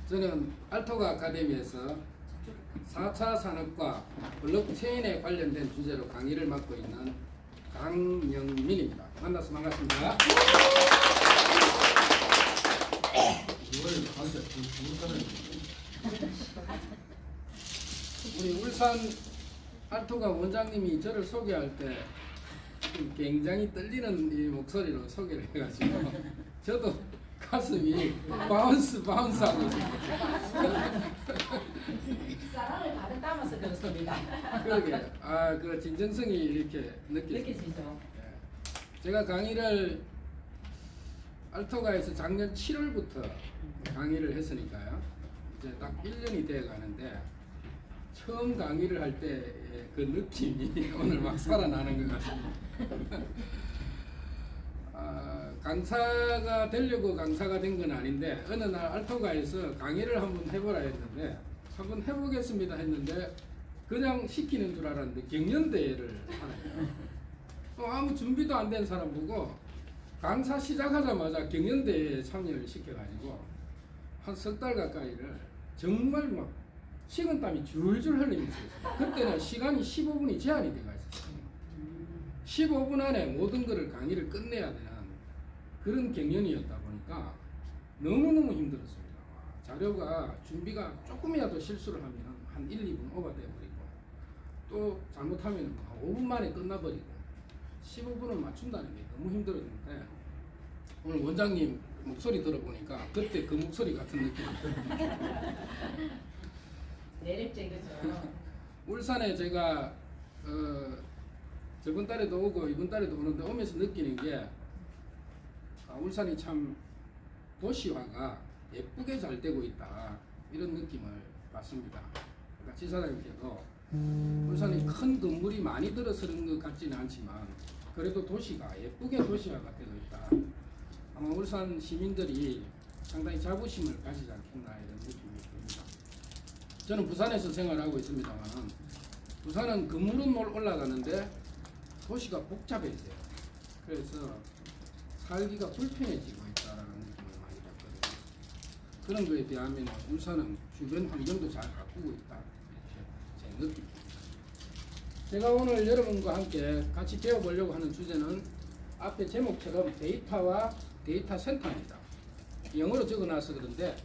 저는 알토가 아카데미에서 4차 산업과 블록체인에 관련된 주제로 강의를 맡고 있는 강영민입니다. 만나서 반갑습니다. 우리 울산 알토가 원장님이 저를 소개할 때 굉장히 떨리는 이 목소리로 소개를 해가지고 저도 가슴이 바운스하고 있습니다. 사랑을 가득 담아서 그렇습니다. 그러게, 그 진정성이 이렇게 느껴지죠. 제가 강의를 알토가에서 작년 7월부터 강의를 했으니까요. 이제 딱 1년이 돼 가는데 처음 강의를 할 때 그 느낌이 오늘 막 살아나는 것 같습니다. 강사가 되려고 강사가 된 건 아닌데 어느 날 알토가에서 강의를 한번 해보라 했는데 한번 해보겠습니다 했는데 그냥 시키는 줄 알았는데 경연대회를 하네요. 아무 준비도 안 된 사람 보고 강사 시작하자마자 경연대회에 참여를 시켜가지고 한 석 달 가까이를 정말 막 식은땀이 줄줄 흘리면서 했어요. 그때는 시간이 15분이 제한이 돼가 있었어요. 15분 안에 모든 것을 강의를 끝내야 되는 그런 경연이었다 보니까 너무너무 힘들었습니다. 자료가 준비가 조금이라도 실수를 하면 한 1, 2분 오버돼 버리고 또 잘못하면 5분 만에 끝나버리고 15분을 맞춘다는 게 너무 힘들었는데 오늘 원장님 목소리 들어보니까 그때 그 목소리 같은 느낌이 매력적이죠. 울산에 제가 저번 달에도 오고 이번 달에도 오는데 오면서 느끼는 게 울산이 참 도시화가 예쁘게 잘 되고 있다 이런 느낌을 받습니다. 그러니까 지사장님께도 울산이 큰 건물이 많이 들어서는 것 같지는 않지만 그래도 도시가 예쁘게 도시화가 되고 있다. 아마 울산 시민들이 상당히 자부심을 가지지 않겠나 이런 느낌이 듭니다. 저는 부산에서 생활하고 있습니다만 부산은 건물은 올라가는데 도시가 복잡해져요. 그래서 살기가 불편해지고 있다는 느낌을 많이 받거든요. 그런 거에 비하면 울산은 주변 환경도 잘 가꾸고 있다 이렇게 제 느낌입니다. 제가 오늘 여러분과 함께 같이 배워보려고 하는 주제는 앞에 제목처럼 데이터와 데이터 센터입니다. 영어로 적어놔서 그런데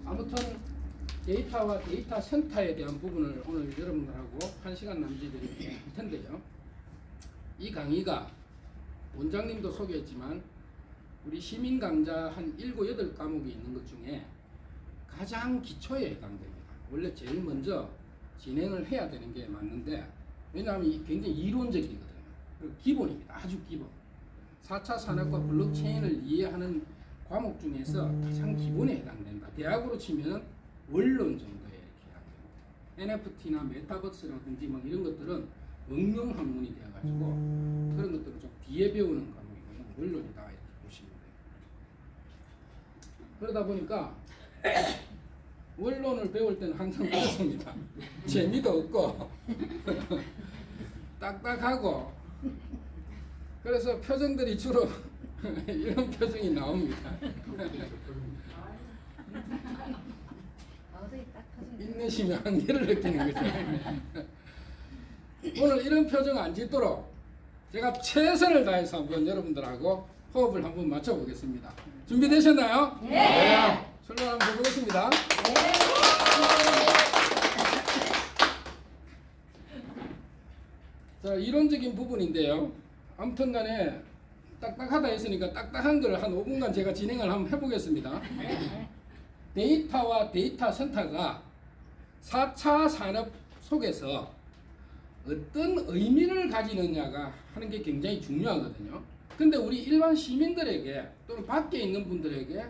아무튼 데이터와 데이터 센터에 대한 부분을 오늘 여러분들하고 1시간 남짓 할 텐데요. 이 강의가 원장님도 소개했지만 우리 시민 강좌 한 7, 8과목이 있는 것 중에 가장 기초에 해당됩니다. 원래 제일 먼저 진행을 해야 되는 게 맞는데 왜냐하면 굉장히 이론적이거든요. 그리고 기본입니다. 아주 기본. 4차 산업과 블록체인을 이해하는 과목 중에서 가장 기본에 해당된다. 대학으로 치면 원론 정도에 이렇게 해당됩니다. NFT나 메타버스라든지 뭐 이런 것들은 응용 학문이 되어가지고 그런 것들은 좀 뒤에 배우는 과목이고 원론이다 이렇게 보시면 돼요. 그러다 보니까 원론을 배울 때는 항상 그렇습니다. 재미도 없고 딱딱하고 그래서 표정들이 주로 이런 표정이 나옵니다. 인내심의 한계를 느끼는 거죠. 오늘 이런 표정 안 짓도록 제가 최선을 다해서 한번 여러분들하고 호흡을 한번 맞춰보겠습니다. 준비되셨나요? 네. 출발 한번 해보겠습니다. 자, 이론적인 부분인데요. 아무튼 간에 딱딱하다 했으니까 딱딱한 걸 한 5분간 제가 진행을 한번 해보겠습니다. 데이터와 데이터 센터가 4차 산업 속에서 어떤 의미를 가지느냐가 하는 게 굉장히 중요하거든요. 근데 우리 일반 시민들에게 또는 밖에 있는 분들에게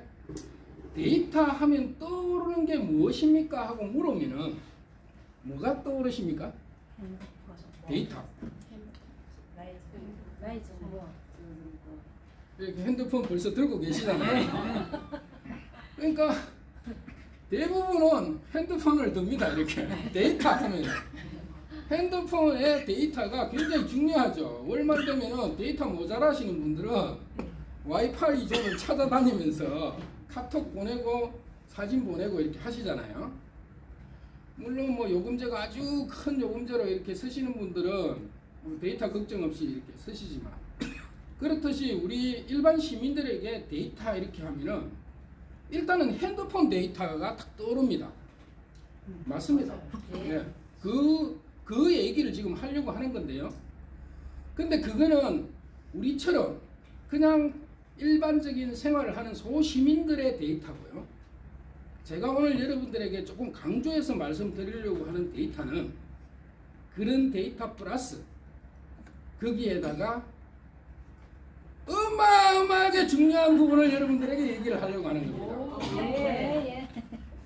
데이터 하면 떠오르는 게 무엇입니까? 하고 물으면은 뭐가 떠오르십니까? 데이터. 이렇게 핸드폰 벌써 들고 계시잖아요. 그러니까 대부분은 핸드폰을 듭니다. 이렇게 데이터 하면 핸드폰의 데이터가 굉장히 중요하죠. 월말 되면은 데이터 모자라시는 분들은 와이파이 존을 찾아다니면서 카톡 보내고 사진 보내고 이렇게 하시잖아요. 물론 뭐 요금제가 아주 큰 요금제로 이렇게 쓰시는 분들은 뭐 데이터 걱정 없이 이렇게 쓰시지만, 그렇듯이 우리 일반 시민들에게 데이터 이렇게 하면은 일단은 핸드폰 데이터가 탁 떠오릅니다. 맞습니다. 네. 그 얘기를 지금 하려고 하는 건데요. 근데 그거는 우리처럼 그냥 일반적인 생활을 하는 소시민들의 데이터고요. 제가 오늘 여러분들에게 조금 강조해서 말씀드리려고 하는 데이터는 그런 데이터 플러스 거기에다가 어마어마하게 중요한 부분을 여러분들에게 얘기를 하려고 하는 겁니다. 예.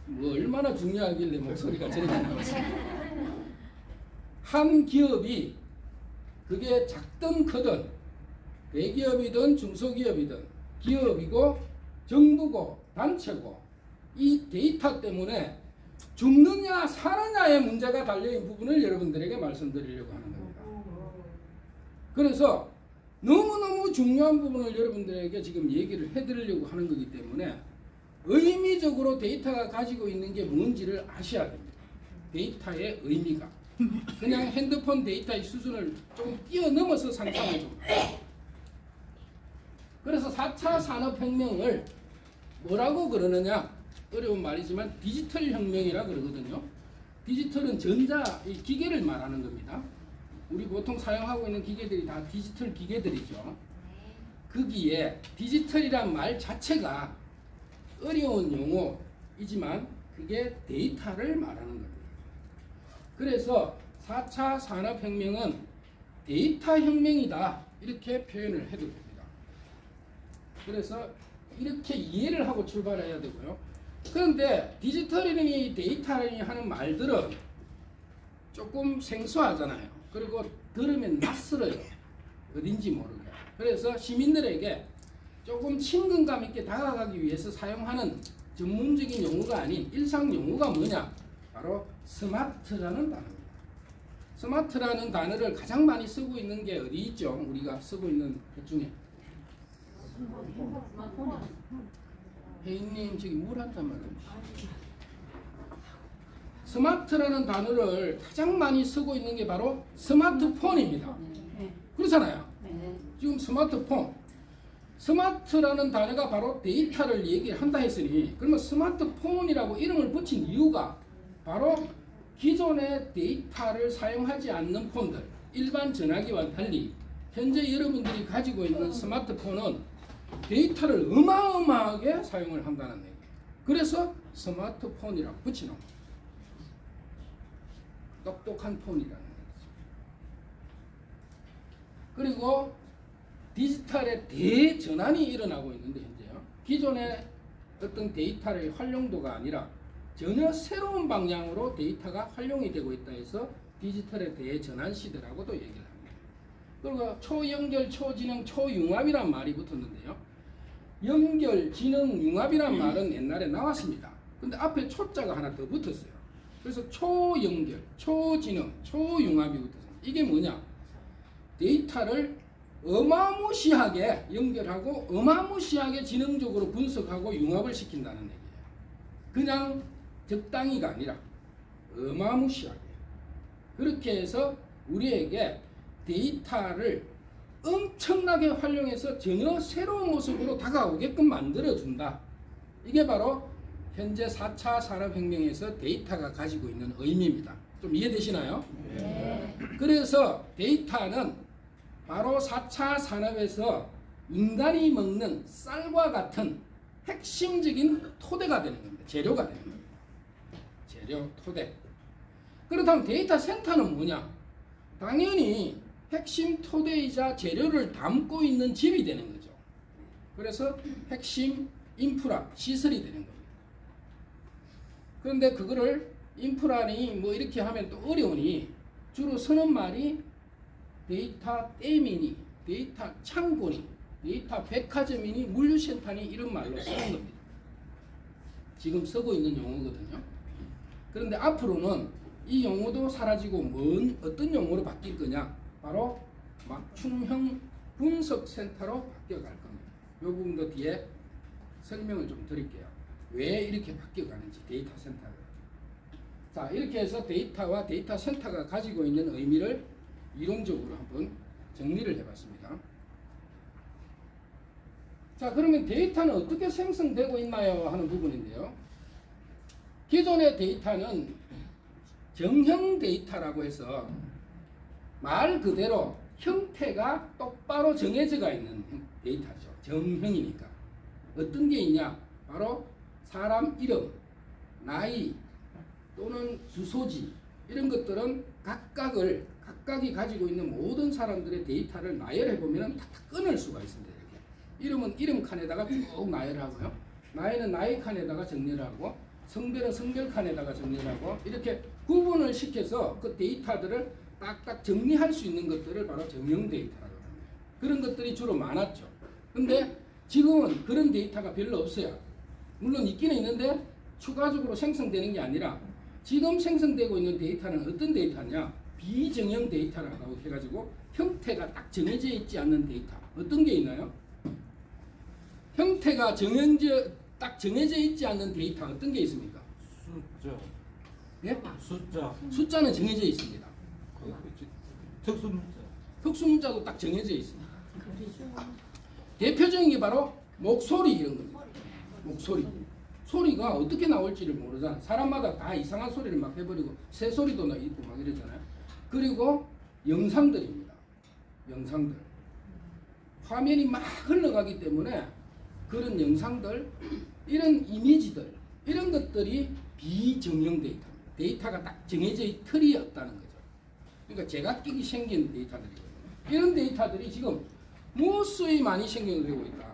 뭐 얼마나 중요하길래 목소리가 저렇게 나오지? 한 기업이 그게 작든 크든 대기업이든 중소기업이든 기업이고 정부고 단체고 이 데이터 때문에 죽느냐 사느냐의 문제가 달려있는 부분을 여러분들에게 말씀드리려고 하는 겁니다. 그래서 너무너무 중요한 부분을 여러분들에게 지금 얘기를 해드리려고 하는 거기 때문에 의미적으로 데이터가 가지고 있는 게 뭔지를 아셔야 됩니다. 데이터의 의미가 그냥 핸드폰 데이터의 수준을 좀 뛰어넘어서 상상을 좀 해요. 그래서 4차 산업혁명을 뭐라고 그러느냐, 어려운 말이지만 디지털 혁명이라 그러거든요. 디지털은 전자, 이 기계를 말하는 겁니다. 우리 보통 사용하고 있는 기계들이 다 디지털 기계들이죠. 거기에 디지털이란 말 자체가 어려운 용어이지만 그게 데이터를 말하는 겁니다. 그래서 4차 산업혁명은 데이터 혁명이다 이렇게 표현을 해도 됩니다. 그래서 이렇게 이해를 하고 출발해야 되고요. 그런데 디지털이니 데이터니 하는 말들은 조금 생소하잖아요. 그리고 들으면 낯설어요. 어딘지 모르게. 그래서 시민들에게 조금 친근감 있게 다가가기 위해서 사용하는 전문적인 용어가 아닌 일상 용어가 뭐냐? 바로 스마트라는 단어입니다. 스마트라는 단어를 가장 많이 쓰고 있는 게 어디 있죠? 우리가 쓰고 있는 것 중에. 혜인님 저기 물 한 잔만 주시죠. 스마트라는 단어를 가장 많이 쓰고 있는 게 바로 스마트폰입니다. 그렇잖아요. 지금 스마트폰. 스마트라는 단어가 바로 데이터를 얘기한다 했으니 그러면 스마트폰이라고 이름을 붙인 이유가 바로 기존의 데이터를 사용하지 않는 폰들, 일반 전화기와 달리 현재 여러분들이 가지고 있는 스마트폰은 데이터를 어마어마하게 사용을 한다는 얘기예요. 그래서 스마트폰이라고 붙이는 거예요. 똑똑한 폰이라는 거죠. 그리고 디지털의 대전환이 일어나고 있는데 현재요. 기존의 어떤 데이터의 활용도가 아니라 전혀 새로운 방향으로 데이터가 활용이 되고 있다 해서 디지털의 대전환 시대라고도 얘기를 합니다. 그리고 초연결, 초지능, 초융합이란 말이 붙었는데요. 연결, 지능, 융합이란 말은 옛날에 나왔습니다. 근데 앞에 초자가 하나 더 붙었어요. 그래서 초연결, 초지능, 초융합이 붙었어요. 이게 뭐냐? 데이터를 어마무시하게 연결하고 어마무시하게 지능적으로 분석하고 융합을 시킨다는 얘기예요. 그냥 적당히가 아니라 어마무시하게. 그렇게 해서 우리에게 데이터를 엄청나게 활용해서 전혀 새로운 모습으로 다가오게끔 만들어준다. 이게 바로 현재 4차 산업혁명에서 데이터가 가지고 있는 의미입니다. 좀 이해되시나요? 네. 그래서 데이터는 바로 4차 산업에서 인간이 먹는 쌀과 같은 핵심적인 토대가 되는 겁니다. 재료가 되는 겁니다. 재료, 토대. 그렇다면 데이터 센터는 뭐냐? 당연히 핵심 토대이자 재료를 담고 있는 집이 되는 거죠. 그래서 핵심 인프라, 시설이 되는 겁니다. 그런데 그거를 인프라니 뭐 이렇게 하면 또 어려우니 주로 쓰는 말이 데이터 댐이니, 데이터 창고니, 데이터 백화점이니, 물류센터니 이런 말로 쓰는 겁니다. 지금 쓰고 있는 용어거든요. 그런데 앞으로는 이 용어도 사라지고 어떤 용어로 바뀔 거냐? 바로 맞춤형 분석센터로 바뀌어갈 겁니다. 이 부분도 뒤에 설명을 좀 드릴게요. 왜 이렇게 바뀌어가는지 데이터 센터가. 자, 이렇게 해서 데이터와 데이터 센터가 가지고 있는 의미를 이론적으로 한번 정리를 해봤습니다. 자, 그러면 데이터는 어떻게 생성되고 있나요? 하는 부분인데요. 기존의 데이터는 정형 데이터라고 해서 말 그대로 형태가 똑바로 정해져가 있는 데이터죠. 정형이니까. 어떤 게 있냐? 바로 사람 이름, 나이 또는 주소지 이런 것들은 각각이 가지고 있는 모든 사람들의 데이터를 나열해 보면 탁탁 끊을 수가 있습니다. 이렇게. 이름은 이름 칸에다가 쭉 나열하고요. 나이는 나이 칸에다가 정리를 하고 성별은 성별 칸에다가 정리를 하고 이렇게 구분을 시켜서 그 데이터들을 딱딱 정리할 수 있는 것들을 바로 정형 데이터라고 합니다. 그런 것들이 주로 많았죠. 근데 지금은 그런 데이터가 별로 없어요. 물론 있기는 있는데 추가적으로 생성되는 게 아니라 지금 생성되고 있는 데이터는 어떤 데이터냐? 비정형 데이터라고 해가지고 형태가 딱 정해져 있지 않는 데이터. 어떤 게 있나요? 형태가 딱 정해져 있지 않는 데이터 어떤 게 있습니까? 숫자. 예? 숫자. 숫자는 정해져 있습니다. 특수문자. 특수문자도 딱 정해져 있습니다. 대표적인 게 바로 목소리 이런 겁니다. 목소리. 소리가 어떻게 나올지를 모르잖아. 사람마다 다 이상한 소리를 막 해버리고 새 소리도 있고 막 이러잖아요. 그리고 영상들입니다. 영상들. 화면이 막 흘러가기 때문에 그런 영상들, 이런 이미지들, 이런 것들이 비정형 데이터입니다. 데이터가 딱 정해져 있는 틀이 없다는 거죠. 그러니까 제각각이 생긴 데이터들이거든요. 이런 데이터들이 지금 무수히 많이 생겨나고 있다.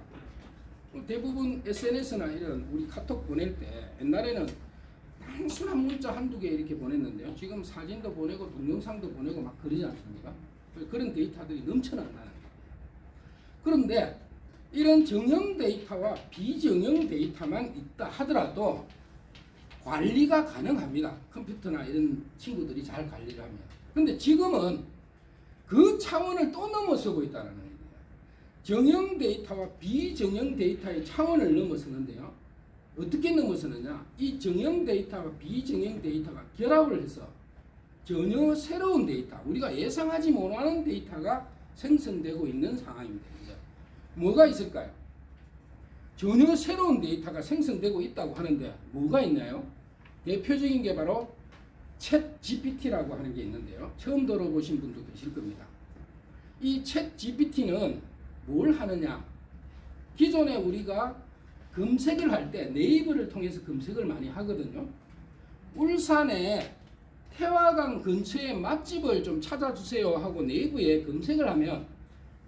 대부분 SNS나 이런 우리 카톡 보낼 때 옛날에는 단순한 문자 한두 개 이렇게 보냈는데요. 지금 사진도 보내고 동영상도 보내고 막 그러지 않습니까? 그런 데이터들이 넘쳐난다는 거예요. 그런데 이런 정형 데이터와 비정형 데이터만 있다 하더라도 관리가 가능합니다. 컴퓨터나 이런 친구들이 잘 관리를 하면. 근데 지금은 그 차원을 또 넘어서고 있다는 거예요. 정형 데이터와 비정형 데이터의 차원을 넘어서는데요. 어떻게 넘어서느냐? 이 정형 데이터와 비정형 데이터가 결합을 해서 전혀 새로운 데이터, 우리가 예상하지 못하는 데이터가 생성되고 있는 상황입니다. 이제 뭐가 있을까요? 전혀 새로운 데이터가 생성되고 있다고 하는데 뭐가 있나요? 대표적인 게 바로 챗 GPT라고 하는 게 있는데요. 처음 들어보신 분도 계실 겁니다. 이 챗 GPT는 뭘 하느냐? 기존에 우리가 검색을 할 때 네이버를 통해서 검색을 많이 하거든요. 울산에 태화강 근처에 맛집을 좀 찾아주세요 하고 네이버에 검색을 하면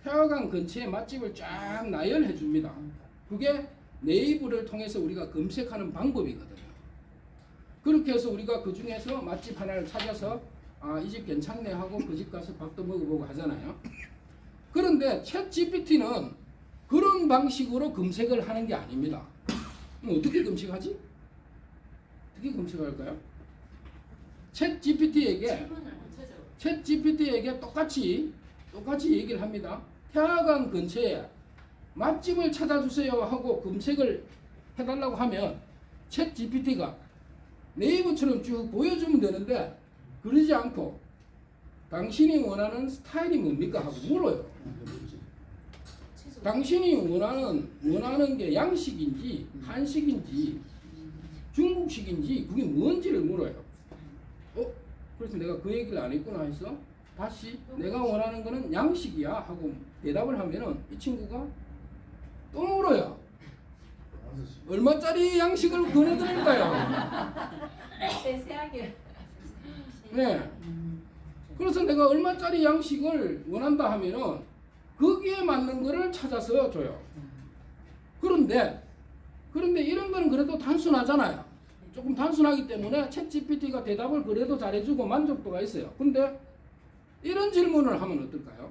태화강 근처에 맛집을 쫙 나열해 줍니다. 그게 네이버를 통해서 우리가 검색하는 방법이거든요. 그렇게 해서 우리가 그 중에서 맛집 하나를 찾아서 이 집 괜찮네 하고 그 집 가서 밥도 먹어보고 하잖아요. 그런데 챗 GPT는 그런 방식으로 검색을 하는 게 아닙니다. 그럼 어떻게 검색하지? 어떻게 검색할까요? 챗 GPT에게 똑같이 얘기를 합니다. 태화강 근처에 맛집을 찾아주세요 하고 검색을 해달라고 하면 챗 GPT가 네이버처럼 쭉 보여주면 되는데 그러지 않고 당신이 원하는 스타일이 뭡니까 하고 물어요. 당신이 원하는 게 양식인지 한식인지 중국식인지 그게 뭔지를 물어요. 그래서 내가 그 얘기를 안 했구나 해서 다시 내가 원하는 거는 양식이야 하고 대답을 하면은 이 친구가 또 물어요. 얼마짜리 양식을 권해드릴까요? 세세하게. 네. 그래서 내가 얼마짜리 양식을 원한다 하면은 거기에 맞는 거를 찾아서 줘요. 그런데 이런 거는 그래도 단순하잖아요. 조금 단순하기 때문에 챗 GPT가 대답을 그래도 잘해주고 만족도가 있어요. 근데 이런 질문을 하면 어떨까요?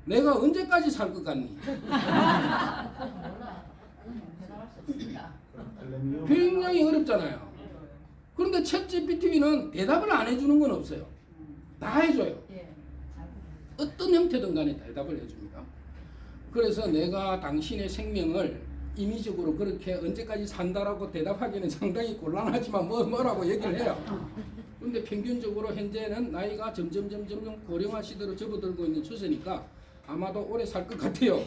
내가 언제까지 살 것 같니? 굉장히 어렵잖아요. 그런데 챗 GPT는 대답을 안 해주는 건 없어요. 다 해줘요. 어떤 형태든 간에 대답을 해줍니다. 그래서 내가 당신의 생명을 임의적으로 그렇게 언제까지 산다라고 대답하기는 상당히 곤란하지만 뭐라고 얘기를 해요. 근데 평균적으로 현재는 나이가 점점 고령화 시대로 접어들고 있는 추세니까 아마도 오래 살 것 같아요.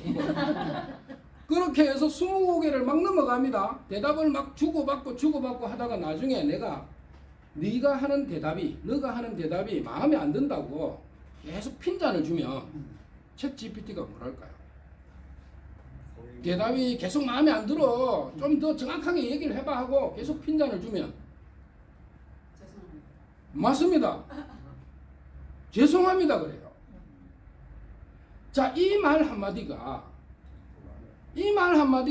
그렇게 해서 20개를 막 넘어갑니다. 대답을 막 주고받고 하다가 나중에 네가 하는 대답이 마음에 안 든다고 계속 핀잔을 주면 챗 GPT가 뭐랄까요? 대답이 계속 마음에 안 들어. 좀 더 정확하게 얘기를 해봐 하고 계속 핀잔을 주면 맞습니다. 죄송합니다 그래요. 자, 이 말 한마디가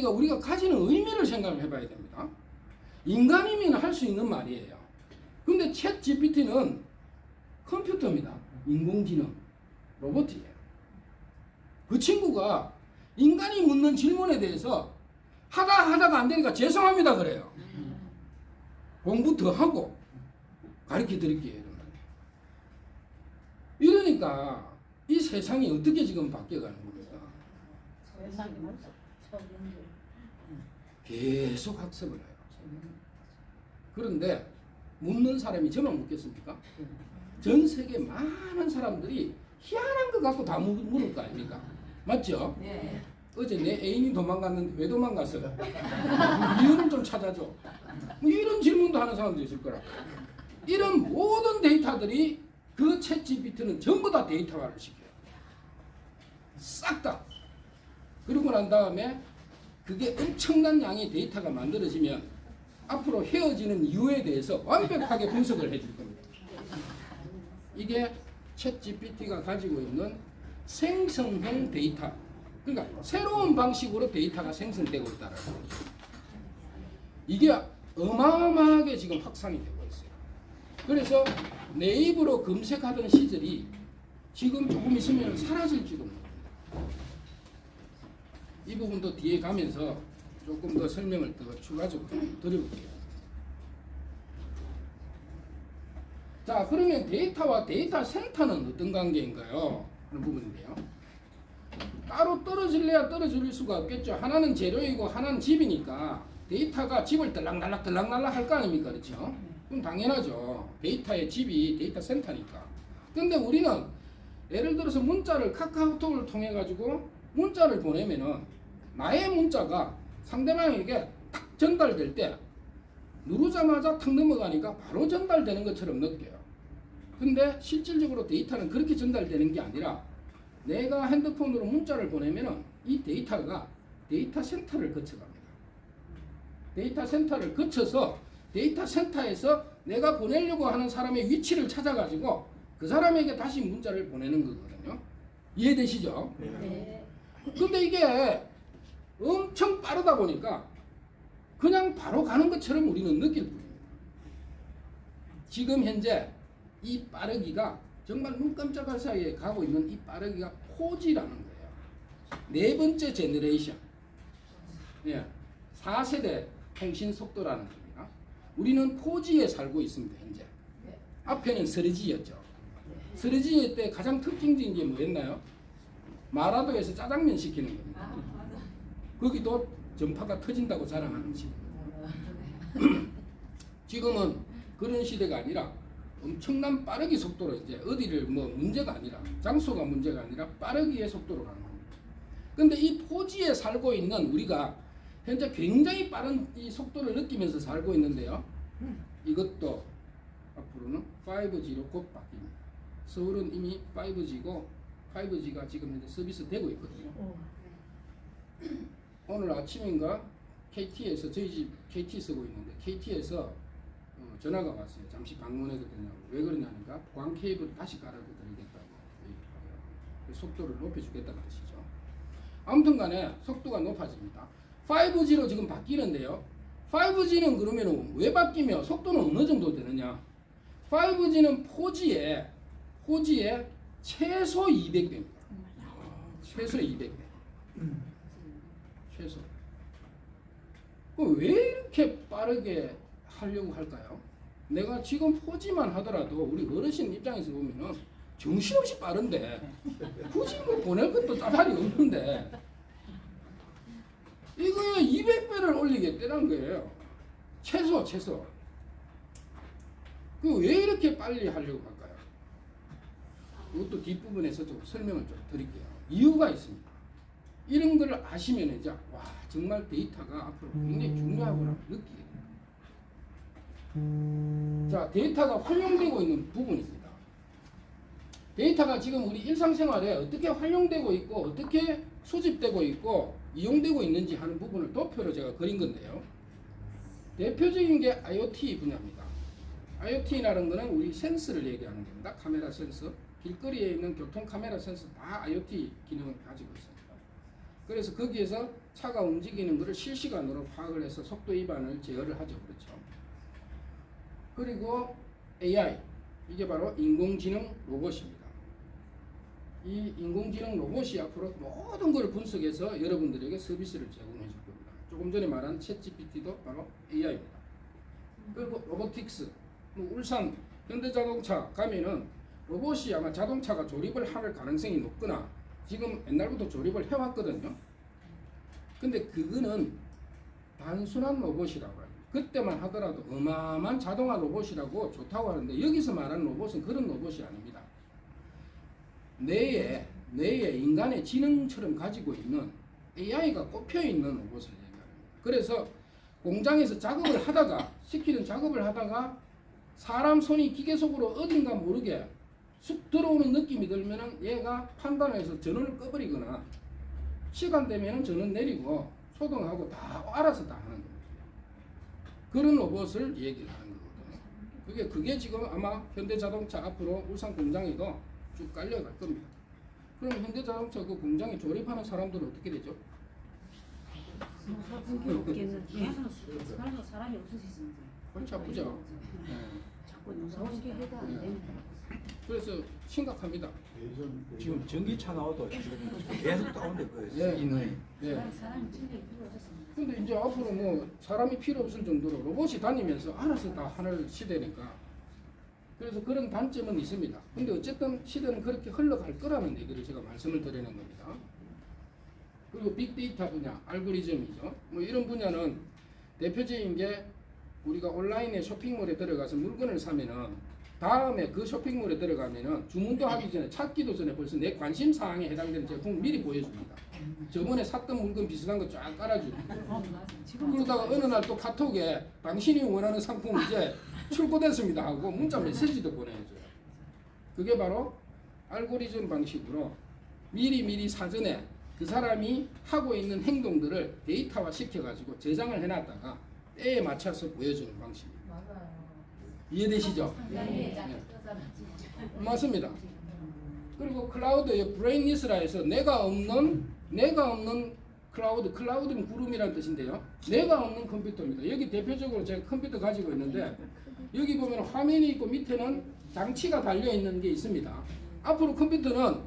우리가 가지는 의미를 생각을 해봐야 됩니다. 인간이면 할 수 있는 말이에요. 근데 챗 GPT는 컴퓨터입니다. 인공지능, 로봇이에요. 그 친구가 인간이 묻는 질문에 대해서 하다가 안 되니까 죄송합니다 그래요. 공부 더 하고 가르쳐 드릴게요. 이러니까 이 세상이 어떻게 지금 바뀌어가는 겁니까? 계속 학습을 해요. 그런데 묻는 사람이 저만 묻겠습니까? 전 세계 많은 사람들이 희한한 것 갖고 다 물을 거 아닙니까? 맞죠? 네. 어제 내 애인이 도망갔는데 왜 도망갔어? 이유를 좀 찾아줘. 뭐 이런 질문도 하는 사람도 있을 거라고. 이런 모든 데이터들이 그 챗 GPT는 전부 다 데이터화를 시켜요. 싹 다. 그러고 난 다음에 그게 엄청난 양의 데이터가 만들어지면 앞으로 헤어지는 이유에 대해서 완벽하게 분석을 해줄 겁니다. 이게 챗 GPT가 가지고 있는 생성형 데이터. 그러니까 새로운 방식으로 데이터가 생성되고 있다는 거죠. 이게 어마어마하게 지금 확산이 되고 있어요. 그래서 네이버로 검색하던 시절이 지금 조금 있으면 사라질지도 모릅니다. 이 부분도 뒤에 가면서 조금 더 설명을 더 추가적으로 드려볼게요. 자, 그러면 데이터와 데이터 센터는 어떤 관계인가요? 하는 부분인데요. 따로 떨어질래야 떨어질 수가 없겠죠. 하나는 재료이고 하나는 집이니까 데이터가 집을 들락날락 할 거 아닙니까? 그렇죠? 그럼 당연하죠. 데이터의 집이 데이터 센터니까. 근데 우리는 예를 들어서 문자를 카카오톡을 통해 가지고 문자를 보내면은 나의 문자가 상대방에게 탁 전달될 때 누르자마자 탁 넘어가니까 바로 전달되는 것처럼 느껴요. 근데 실질적으로 데이터는 그렇게 전달되는 게 아니라 내가 핸드폰으로 문자를 보내면은 이 데이터가 데이터 센터를 거쳐갑니다. 데이터 센터를 거쳐서 데이터 센터에서 내가 보내려고 하는 사람의 위치를 찾아가지고 그 사람에게 다시 문자를 보내는 거거든요. 이해되시죠? 네. 근데 이게 엄청 빠르다 보니까 그냥 바로 가는 것처럼 우리는 느낄 뿐입니다. 지금 현재 이 빠르기가 정말 눈 깜짝할 사이에 가고 있는 이 빠르기가 4G라는 거예요. 네 번째 제너레이션. 예, 4세대 통신 속도라는 겁니다. 우리는 4G에 살고 있습니다. 현재. 앞에는 3G였죠. 3G 때 가장 특징적인 게 뭐였나요? 마라도에서 짜장면 시키는 겁니다. 아, 맞아. 거기도 전파가 터진다고 자랑하는 시대거든요. 지금은 그런 시대가 아니라 엄청난 빠르기 속도로 이제 어디를 뭐 문제가 아니라 장소가 문제가 아니라 빠르기의 속도로 가는 겁니다. 근데 이 4G에 살고 있는 우리가 현재 굉장히 빠른 이 속도를 느끼면서 살고 있는데요. 이것도 앞으로는 5G로 곧 바뀝니다. 서울은 이미 5G고 5G가 지금 현재 서비스 되고 있거든요. 오늘 아침인가 KT에서 저희 집 KT 쓰고 있는데 KT에서 전화가 왔어요. 잠시 방문해도 되냐고. 왜 그러냐니까 보안 케이블 다시 깔아드리겠다고 얘기하더라고요. 속도를 높여주겠다는 뜻이죠. 아무튼간에 속도가 높아집니다. 5G로 지금 바뀌는데요. 5G는 그러면 왜 바뀌며 속도는 어느 정도 되느냐? 5G는 4G에 최소 200배입니다. 최소 200배. 최소. 왜 이렇게 빠르게 하려고 할까요? 내가 지금 4G만 하더라도 우리 어르신 입장에서 보면은 정신없이 빠른데 굳이 뭐 보낼 것도 짜발이 없는데 이거에 200배를 올리겠다는 거예요. 최소. 그 왜 이렇게 빨리 하려고 할까요? 이것도 뒷부분에서 좀 설명을 좀 드릴게요. 이유가 있습니다. 이런 걸 아시면 이제 와 정말 데이터가 앞으로 굉장히 중요하구나 느끼게 됩니다. 자, 데이터가 활용되고 있는 부분입니다. 데이터가 지금 우리 일상생활에 어떻게 활용되고 있고 어떻게 수집되고 있고 이용되고 있는지 하는 부분을 도표로 제가 그린 건데요. 대표적인 게 IoT 분야입니다. IoT라는 것은 우리 센서를 얘기하는 겁니다. 카메라 센서, 길거리에 있는 교통 카메라 센서 다 IoT 기능을 가지고 있습니다. 그래서 거기에서 차가 움직이는 것을 실시간으로 파악을 해서 속도 위반을 제어를 하죠. 그렇죠. 그리고 AI, 이게 바로 인공지능 로봇입니다. 이 인공지능 로봇이 앞으로 모든 걸 분석해서 여러분들에게 서비스를 제공해 줄 겁니다. 조금 전에 말한 챗GPT도 바로 AI입니다. 그리고 로보틱스, 울산 현대자동차 가면은 로봇이 아마 자동차가 조립을 할 가능성이 높거나 지금 옛날부터 조립을 해왔거든요. 근데 그거는 단순한 로봇이라고 해요. 그때만 하더라도 어마어마한 자동화 로봇이라고 좋다고 하는데 여기서 말하는 로봇은 그런 로봇이 아닙니다. 뇌에 인간의 지능처럼 가지고 있는 AI가 꼽혀 있는 로봇을 얘기합니다. 그래서 공장에서 작업을 하다가 시키는 작업을 하다가 사람 손이 기계 속으로 어딘가 모르게 쑥 들어오는 느낌이 들면은 얘가 판단해서 전원을 꺼버리거나 시간 되면은 전원 내리고 소등하고 다 알아서 다 하는 겁니다. 그런 로봇을 얘기를 하는 거거든요. 그게 지금 아마 현대자동차 앞으로 울산 공장에도 쭉 깔려갈 겁니다. 그럼 현대자동차 그 공장에 조립하는 사람들은 어떻게 되죠? 사람이 없으시지. 골치 아프죠. 자꾸 농사짓게 해도 안 됩니다. 그래서 심각합니다. 지금 전기차 나와도 지금 계속 다운돼 예. 인원이. 사람이 진짜 필요 없었습니다. 근데 이제 앞으로 뭐 사람이 필요 없을 정도로 로봇이 다니면서 알아서 다 하는 시대니까 그래서 그런 단점은 있습니다. 근데 어쨌든 시대는 그렇게 흘러갈 거라는 얘기를 제가 말씀을 드리는 겁니다. 그리고 빅데이터 분야, 알고리즘이죠. 뭐 이런 분야는 대표적인 게 우리가 온라인에 쇼핑몰에 들어가서 물건을 사면은 다음에 그 쇼핑몰에 들어가면은 주문도 하기 전에 찾기도 전에 벌써 내 관심 사항에 해당되는 제품을 미리 보여줍니다. 저번에 샀던 물건 비슷한 거 쫙 깔아주고 그러다가 어느 날 또 카톡에 당신이 원하는 상품 이제 출고됐습니다 하고 문자 메시지도 보내줘요. 그게 바로 알고리즘 방식으로 미리 사전에 그 사람이 하고 있는 행동들을 데이터화 시켜가지고 저장을 해놨다가 때에 맞춰서 보여주는 방식입니다. 맞아요. 이해되시죠? 네. 맞습니다. 그리고 클라우드의 브레인리스라 해서 내가 없는 클라우드는 구름이라는 뜻인데요. 내가 없는 컴퓨터입니다. 여기 대표적으로 제가 컴퓨터 가지고 있는데 여기 보면 화면이 있고 밑에는 장치가 달려 있는 게 있습니다. 앞으로 컴퓨터는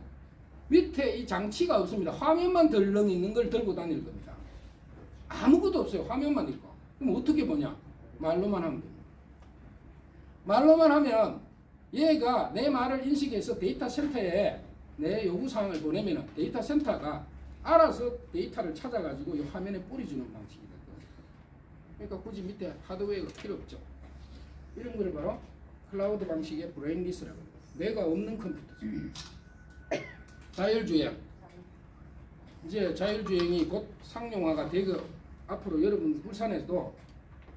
밑에 이 장치가 없습니다. 화면만 덜렁 있는 걸 들고 다닐 겁니다. 아무것도 없어요. 화면만 있고. 그럼 어떻게 보냐? 말로만 하면 됩니다. 말로만 하면 얘가 내 말을 인식해서 데이터 센터에 내 요구사항을 보내면 데이터 센터가 알아서 데이터를 찾아가지고 이 화면에 뿌려주는 방식이 될 겁니다. 그러니까 굳이 밑에 하드웨어가 필요 없죠. 이런 걸 바로 클라우드 방식의 브레인리스라고 합니다. 내가 없는 컴퓨터죠. 자율주행. 이제 자율주행이 곧 상용화가 되고 앞으로 여러분 울산에도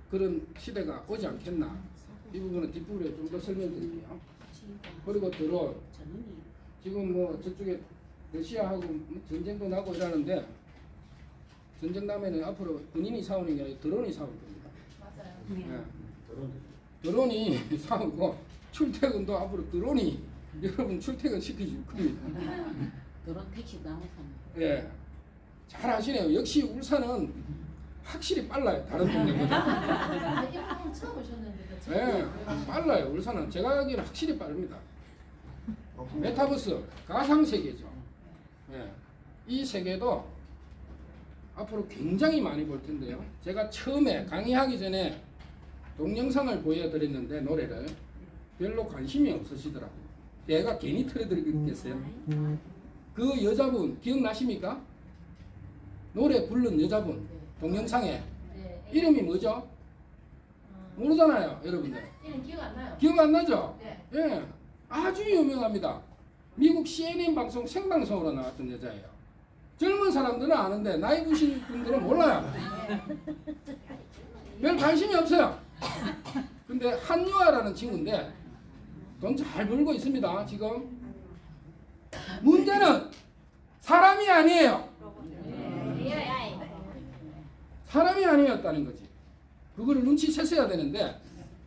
그런 시대가 오지 않겠나. 이 부분은 뒷부분에 좀 더 설명드릴게요. 그리고 드론. 지금 뭐 저쪽에 러시아하고 전쟁도 나고 이러는데 전쟁 나면은 앞으로 군인이 싸우는 게 아니라 드론이 싸울 겁니다. 맞아요. 네. 드론이 싸우고 출퇴근도 앞으로 드론이 여러분 출퇴근 시켜줄 겁니다. 그런 택시 나오는 예. 잘 아시네요. 역시 울산은 확실히 빨라요. 다른 동네보다. 이 방금 처음 오셨는데 예. 빨라요. 울산은 제가 알기에는 확실히 빠릅니다. 메타버스 가상세계죠. 예. 이 세계도 앞으로 굉장히 많이 볼 텐데요. 제가 처음에 강의하기 전에 동영상을 보여드렸는데 노래를 별로 관심이 없으시더라고요. 내가 괜히 틀어드리겠어요. 그 여자분 기억나십니까? 노래 부른 여자분 동영상에 네. 이름이 뭐죠? 모르잖아요, 여러분들. 이름 기억 안 나요? 기억 안 나죠? 네. 예, 아주 유명합니다. 미국 CNN 방송 생방송으로 나왔던 여자예요. 젊은 사람들은 아는데 나이 드신 분들은 몰라요. 별 관심이 없어요. 근데 한유아라는 친구인데 돈 잘 벌고 있습니다. 지금 문제는 사람이 아니에요. 사람이 아니었다는 거지. 그거를 눈치챘어야 되는데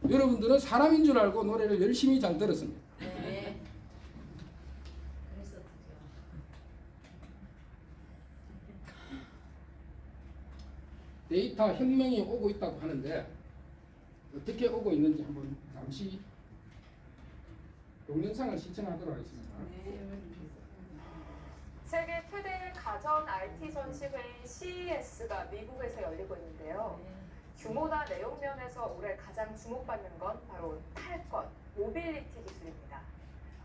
여러분들은 사람인 줄 알고 노래를 열심히 잘 들었습니다. 네. 그랬었죠. 데이터 혁명이 오고 있다고 하는데 어떻게 오고 있는지 한번 잠시 동영상을 시청하도록 하겠습니다. 세계 최대 가전 IT 전시회인 CES가 미국에서 열리고 있는데요. 규모나 내용 면에서 올해 가장 주목받는 건 바로 탈것, 모빌리티 기술입니다.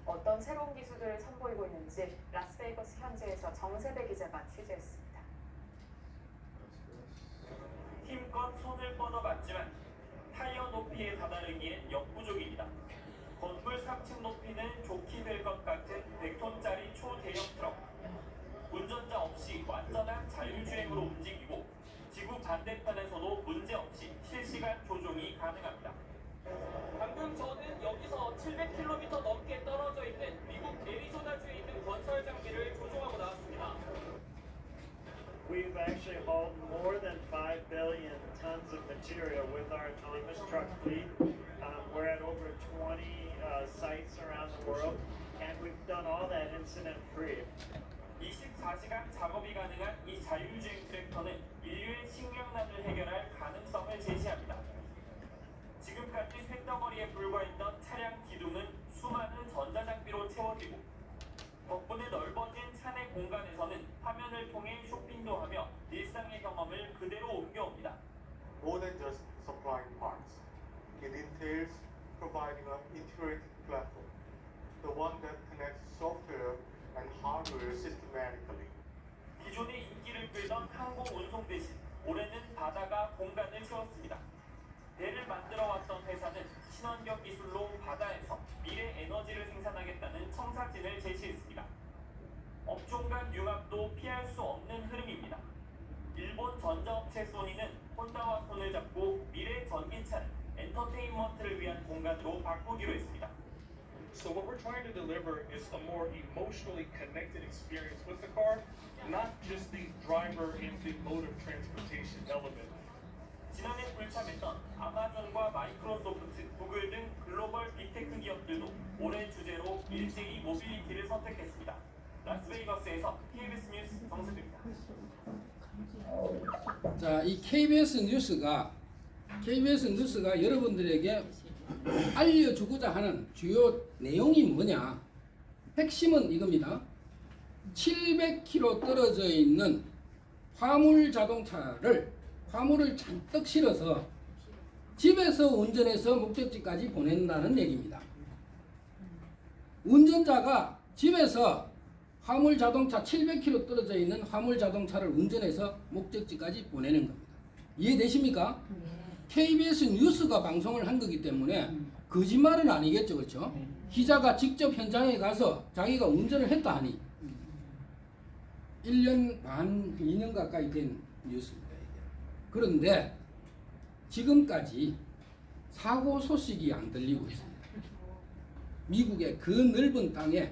어떤 새로운 기술들을 선보이고 있는지 라스베이거스 현지에서 정세대 기자가 취재했습니다. 힘껏 손을 뻗어봤지만 타이어 높이에 다다르기엔 역부족입니다. 건물 3층 높이는 좋게 될 것 같은 100톤짜리 초대형 트럭. 운전자 없이 완전한 자율주행으로 움직이고 지구 반대편에서도 문제없이 실시간 조종이 가능합니다. 방금 저는 여기서 700km 넘게 떨어져 있는 미국 애리조나주에 있는 건설 장비를 조종하고 나왔습니다. We've actually hauled more than 5 billion tons of material with our autonomous truck fleet. We're at over 20 sites around the world, and we've done all that incident-free. 24시간 작업이 가능한 이 자율주행 트랙터는 인류의 식량난을 해결할 가능성을 제시합니다. 지금까지 쇳덩어리에 불과했던 차량 기둥은 수많은 전자장비로 채워지고 덕분에 넓어진 차내 공간에서는 화면을 통해 쇼핑도 하며 일상의 경험을 그대로 옮겨옵니다. More than just supplying parts, it entails providing an integrated platform, the one that connects software and hardware systematically. 기존의 인기를 끌던 항공 운송 대신 올해는 바다가 공간을 채웠습니다. 배를 만들어 왔던 회사는 친환경 기술로 바다에서 미래 에너지를 생산하겠다는 청사진을 제시했습니다. 업종 간 융합도 피할 수 없는 흐름입니다. 일본 전자업체 소니는 혼다와 손을 잡고 미래 전기차를 엔터테인먼트를 위한 공간으로 바꾸기로 했습니다. So what we're trying to deliver is a more emotionally connected experience with the car, not just the driver and the mode of transportation element. 지난해 불참했던 아마존과 마이크로소프트, 구글 등 글로벌 빅테크 기업들도 올해 주제로 일제히 모빌리티를 선택했습니다. 라스베이거스에서 KBS 뉴스 정세입니다. 자, 이 KBS 뉴스가 여러분들에게 알려주고자 하는 주요 내용이 뭐냐? 핵심은 이겁니다. 700km 떨어져 있는 화물 자동차를 화물을 잔뜩 실어서 집에서 운전해서 목적지까지 보낸다는 얘기입니다. 운전자가 집에서 화물 자동차 700km 떨어져 있는 화물 자동차를 운전해서 목적지까지 보내는 겁니다. 이해되십니까? KBS 뉴스가 방송을 한 거기 때문에 거짓말은 아니겠죠, 그렇죠? 기자가 직접 현장에 가서 자기가 운전을 했다 하니 1년 반, 2년 가까이 된 뉴스입니다. 그런데 지금까지 사고 소식이 안 들리고 있습니다. 미국의 그 넓은 땅에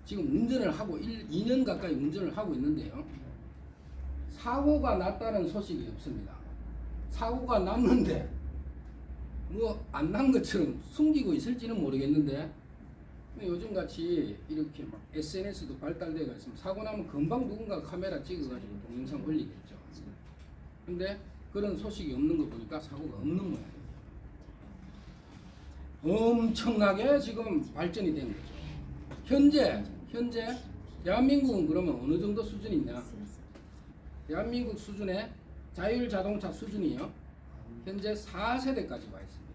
지금 운전을 하고 2년 가까이 운전을 하고 있는데요. 사고가 났다는 소식이 없습니다. 사고가 났는데 뭐 안 난 것처럼 숨기고 있을지는 모르겠는데 요즘같이 이렇게 막 SNS도 발달되어 있으면 사고 나면 금방 누군가 카메라 찍어가지고 동영상 올리겠죠. 근데 그런 소식이 없는 거 보니까 사고가 없는 모양이에요. 엄청나게 지금 발전이 된 거죠. 현재 대한민국은 그러면 어느 정도 수준이 있냐? 대한민국 수준의 자율자동차 수준이요. 현재 4세대까지 와 있습니다.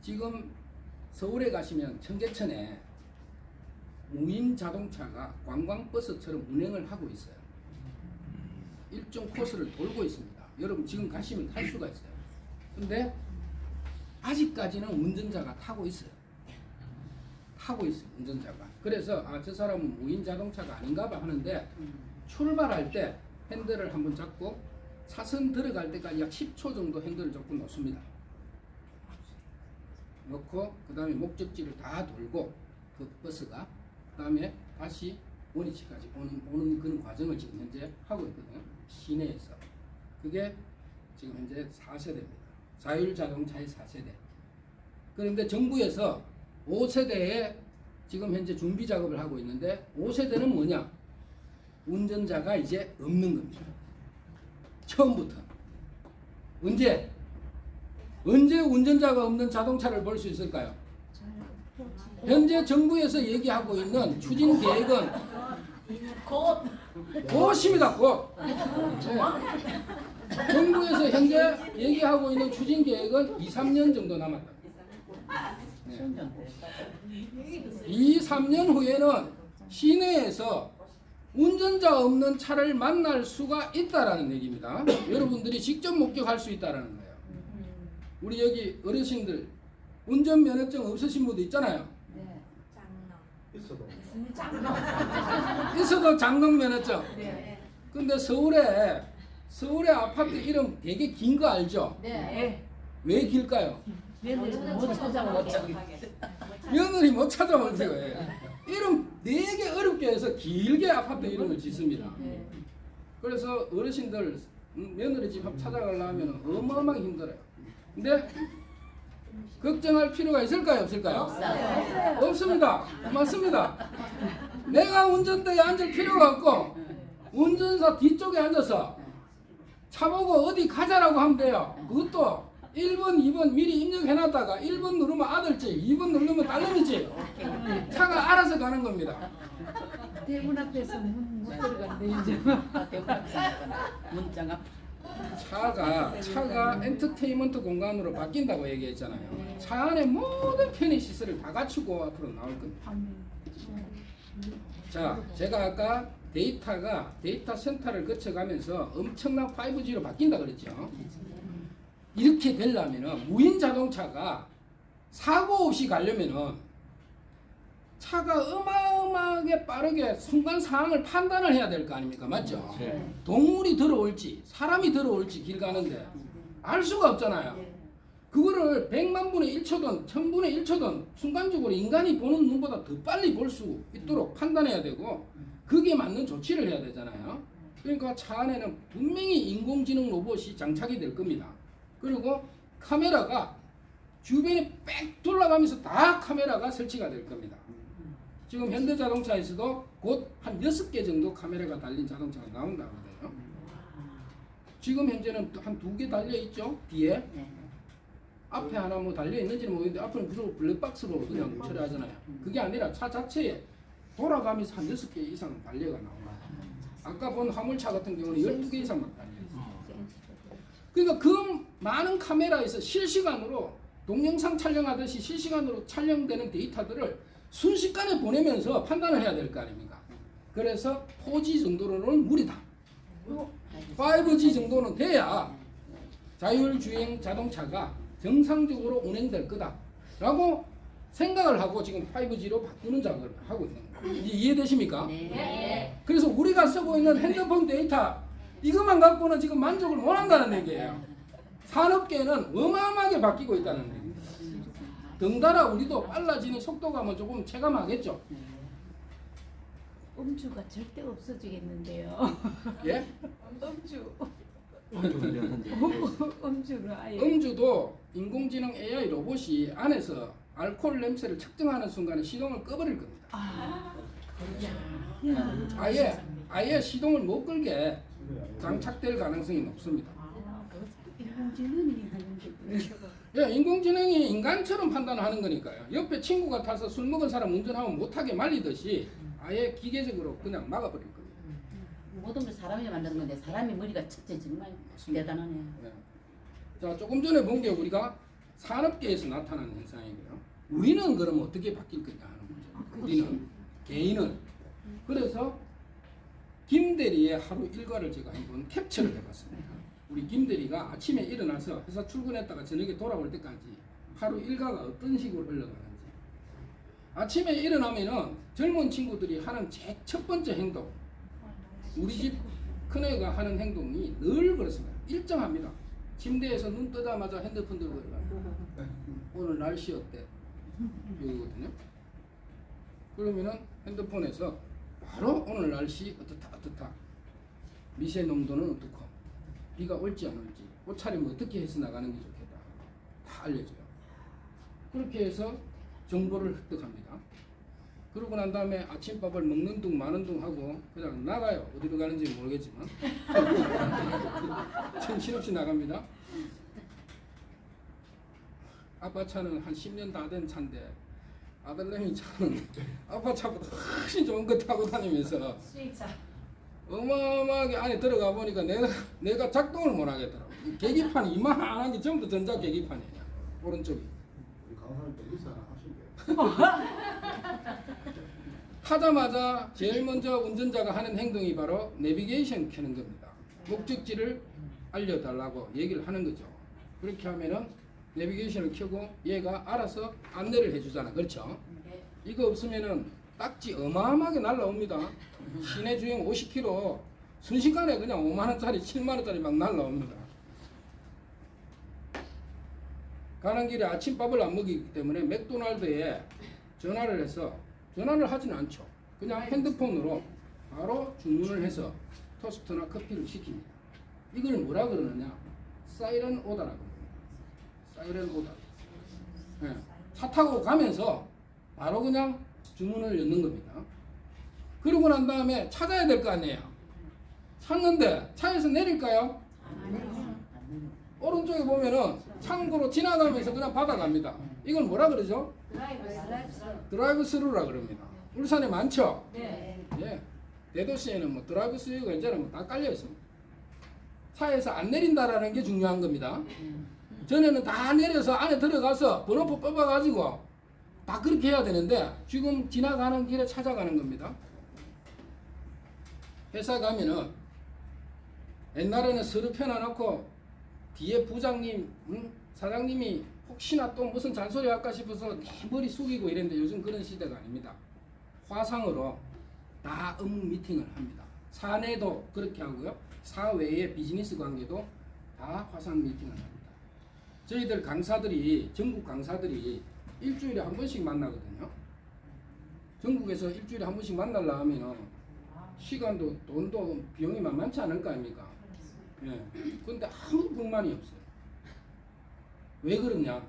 지금 서울에 가시면 청계천에 무인 자동차가 관광버스처럼 운행을 하고 있어요. 일정 코스를 돌고 있습니다. 여러분 지금 가시면 탈 수가 있어요. 근데 아직까지는 운전자가 타고 있어요. 타고 있어요, 운전자가. 그래서 저 사람은 무인 자동차가 아닌가 봐 하는데 출발할 때 핸들을 한번 잡고 차선 들어갈 때까지 약 10초 정도 핸들을 잡고 놓습니다. 놓고 그 다음에 목적지를 다 돌고 그 버스가 그 다음에 다시 원위치까지 오는 그런 과정을 지금 현재 하고 있거든요. 시내에서. 그게 지금 현재 4세대입니다. 자율자동차의 4세대. 그런데 정부에서 5세대에 지금 현재 준비 작업을 하고 있는데 5세대는 뭐냐? 운전자가 이제 없는 겁니다. 처음부터. 언제 운전자가 없는 자동차를 볼 수 있을까요? 현재 정부에서 얘기하고 있는 추진 계획은 곧입니다. 곧. 네. 정부에서 현재 얘기하고 있는 추진 계획은 2, 3년 정도 남았다. 네. 2, 3년 후에는 시내에서 운전자 없는 차를 만날 수가 있다라는 얘기입니다. 여러분들이 직접 목격할 수 있다라는 거예요. 우리 여기 어르신들 운전면허증 없으신 분도 있잖아요. 있어도 장롱 면허증. 근데 서울에 아파트 이름 되게 긴 거 알죠? 네. 왜 길까요? 며느리 못 찾아오고 며느리 못 찾아오는 거예요. 이름 되게 어렵게 해서 길게 아파트 이름을 짓습니다. 그래서 어르신들 며느리 집 찾아가려면 어마어마하게 힘들어요. 근데 걱정할 필요가 있을까요? 없을까요? 없습니다. 맞습니다. 내가 운전대에 앉을 필요가 없고 운전사 뒤쪽에 앉아서 차 보고 어디 가자라고 하면 돼요. 그것도 1번, 2번 미리 입력해놨다가 1번 누르면 아들지, 2번 누르면 딸내미지. 차가 알아서 가는 겁니다. 대문 앞에서 못 들어간대 이제. 대문 앞에서 문장 앞. 차가 엔터테인먼트 공간으로 바뀐다고 얘기했잖아요. 차 안에 모든 편의 시설을 다 갖추고 앞으로 나올 겁니다. 자, 제가 아까 데이터 센터를 거쳐가면서 엄청난 5G로 바뀐다 그랬죠. 이렇게 되려면 무인 자동차가 사고 없이 가려면은 차가 어마어마하게 빠르게 순간 상황을 판단을 해야 될 거 아닙니까? 맞죠? 네. 동물이 들어올지 사람이 들어올지 길 가는데 알 수가 없잖아요. 그거를 100만 분의 1초든 1000분의 1초든 순간적으로 인간이 보는 눈보다 더 빨리 볼 수 있도록 판단해야 되고 거기에 맞는 조치를 해야 되잖아요. 그러니까 차 안에는 분명히 인공지능 로봇이 장착이 될 겁니다. 그리고 카메라가 주변에 빽 돌아가면서 다 카메라가 설치가 될 겁니다. 지금 현대자동차에서도 곧 한 6개 정도 카메라가 달린 자동차가 나온다고 하거든요. 지금 현재는 한 2개 달려있죠? 뒤에. 앞에 하나 뭐 달려있는지는 모르겠는데 앞에는 그대로 블랙박스로 그냥 처리하잖아요. 그게 아니라 차 자체에 돌아가면서 한 6개 이상 달려가 나옵니다. 아까 본 화물차 같은 경우는 12개 이상 막 달려있어요. 그러니까 그 많은 카메라에서 실시간으로 동영상 촬영하듯이 실시간으로 촬영되는 데이터들을 순식간에 보내면서 판단을 해야 될 거 아닙니까? 그래서 4G 정도로는 무리다. 5G 정도는 돼야 자율주행 자동차가 정상적으로 운행될 거다라고 생각을 하고 지금 5G로 바꾸는 작업을 하고 있는 거예요. 이해되십니까? 네. 그래서 우리가 쓰고 있는 핸드폰 데이터 이것만 갖고는 지금 만족을 못 한다는 얘기예요. 산업계는 어마어마하게 바뀌고 있다는 얘기입니다. 덩달아 우리도 빨라지는 속도감은 조금 체감하겠죠. 음주가 절대 없어지겠는데요. 예? 음주가 아예. 음주도 인공지능 AI 로봇이 안에서 알코올 냄새를 측정하는 순간에 시동을 꺼버릴 겁니다. 아예 시동을 못 끌게 장착될 가능성이 높습니다. 인공지능이 하는데 예, 인공지능이 인간처럼 판단하는 거니까요. 옆에 친구가 타서 술 먹은 사람 운전하면 못하게 말리듯이 아예 기계적으로 그냥 막아버릴 겁니다. 모든 걸 사람이 만드는 건데 사람이 머리가 첫째 정말 대단하네. 네. 자, 조금 전에 본 게 우리가 산업계에서 나타나는 현상이고요. 우리는 그러면 어떻게 바뀔 거냐 하는 문제. 우리는 개인은 그래서 김 대리의 하루 일과를 제가 한번 캡처를 해봤습니다. 우리 김 대리가 아침에 일어나서 회사 출근했다가 저녁에 돌아올 때까지 하루 일과가 어떤 식으로 흘러가는지. 아침에 일어나면은 젊은 친구들이 하는 제 첫 번째 행동, 우리 집 큰애가 하는 행동이 늘 그렇습니다. 일정합니다. 침대에서 눈 뜨자마자 핸드폰 들고 일어나요. 오늘 날씨 어때? 이거거든요. 그러면은 핸드폰에서 바로 오늘 날씨 어떻다. 미세 농도는 어떻고, 비가 올지 안 올지, 옷차림 어떻게 해서 나가는 게 좋겠다. 다 알려줘요. 그렇게 해서 정보를 획득합니다. 그러고 난 다음에 아침밥을 먹는 둥 마는 둥 하고 그냥 나가요. 어디로 가는지 모르겠지만 정신없이 나갑니다. 아빠 차는 한 10년 다 된 차인데 아들내미 차는 아빠 차보다 훨씬 좋은 거 타고 다니면서 수익차. 어마어마하게 안에 들어가 보니까 내가 작동을 못 하겠더라고. 계기판이 이만한 게 전부 전자 계기판이에요. 오른쪽이. 강사님도 인사 하시게. 타자마자 제일 먼저 운전자가 하는 행동이 바로 내비게이션 켜는 겁니다. 목적지를 알려달라고 얘기를 하는 거죠. 그렇게 하면은 내비게이션을 켜고 얘가 알아서 안내를 해주잖아. 그렇죠? 네. 이거 없으면은 딱지 어마어마하게 날라옵니다. 시내 주행 50km 순식간에 그냥 5만원짜리 7만원짜리 막 날라옵니다. 가는 길에 아침밥을 안 먹이기 때문에 맥도날드에 전화를 해서, 전화를 하지는 않죠. 그냥 핸드폰으로 바로 주문을 해서 토스트나 커피를 시킵니다. 이걸 뭐라 그러느냐? 사이렌 오더라고 합니다. 사이렌 오더. 네. 차 타고 가면서 바로 그냥 주문을 넣는 겁니다. 그러고 난 다음에 찾아야 될 거 아니에요. 찾는데 차에서 내릴까요? 오른쪽에 보면은 창구로 지나가면서 그냥 받아갑니다. 이걸 뭐라 그러죠? 드라이브 스루라 그럽니다. 울산에 많죠? 네. 예. 대도시에는 뭐 드라이브 스루가 이제는 뭐 다 깔려 있습니다. 차에서 안 내린다라는 게 중요한 겁니다. 전에는 다 내려서 안에 들어가서 번호표 뽑아가지고 다 그렇게 해야 되는데 지금 지나가는 길에 찾아가는 겁니다. 회사 가면은 옛날에는 서류 펴놔놓고 뒤에 부장님, 사장님이 혹시나 또 무슨 잔소리 할까 싶어서 내 머리 숙이고 이랬는데 요즘 그런 시대가 아닙니다. 화상으로 다 업무 미팅을 합니다. 사내도 그렇게 하고요. 사외의 비즈니스 관계도 다 화상 미팅을 합니다. 저희들 강사들이, 전국 강사들이 일주일에 한 번씩 만나거든요. 전국에서 일주일에 한 번씩 만나려 하면 시간도 돈도 비용이 만만치 않을 거 아닙니까? 예. 근데 아무 불만이 없어요. 왜 그러냐?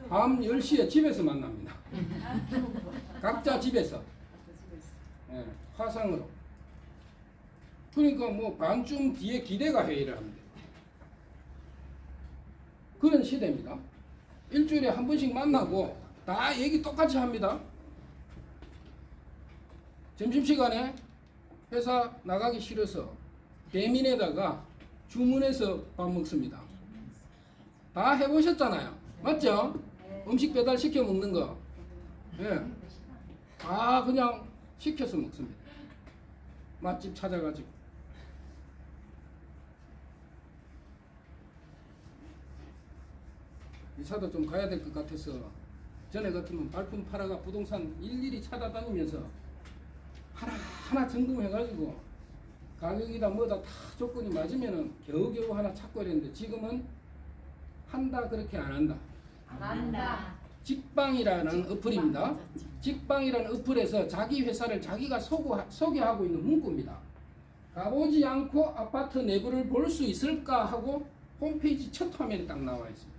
밤 10시에 집에서 만납니다. 각자 집에서. 예. 화상으로. 그러니까 뭐 반쯤 뒤에 기대가 회의를 합니다. 그런 시대입니다. 일주일에 한 번씩 만나고 다 얘기 똑같이 합니다. 점심시간에 회사 나가기 싫어서 대민에다가 주문해서 밥 먹습니다. 다 해보셨잖아요. 맞죠? 음식 배달 시켜 먹는 거. 예. 다 그냥 시켜서 먹습니다. 맛집 찾아가지고. 이사도 좀 가야 될 것 같아서 전에 같으면 발품 팔아가 부동산 일일이 찾아다니면서 하나하나 점검해가지고 가격이다 뭐다 다 조건이 맞으면은 겨우겨우 하나 찾고 이랬는데 지금은 한다 그렇게 안 한다. 안 한다. 직방이라는 어플입니다. 직방이라는 어플에서 자기 회사를 자기가 소개하고 있는 문구입니다. 가보지 않고 아파트 내부를 볼 수 있을까 하고 홈페이지 첫 화면에 딱 나와 있습니다.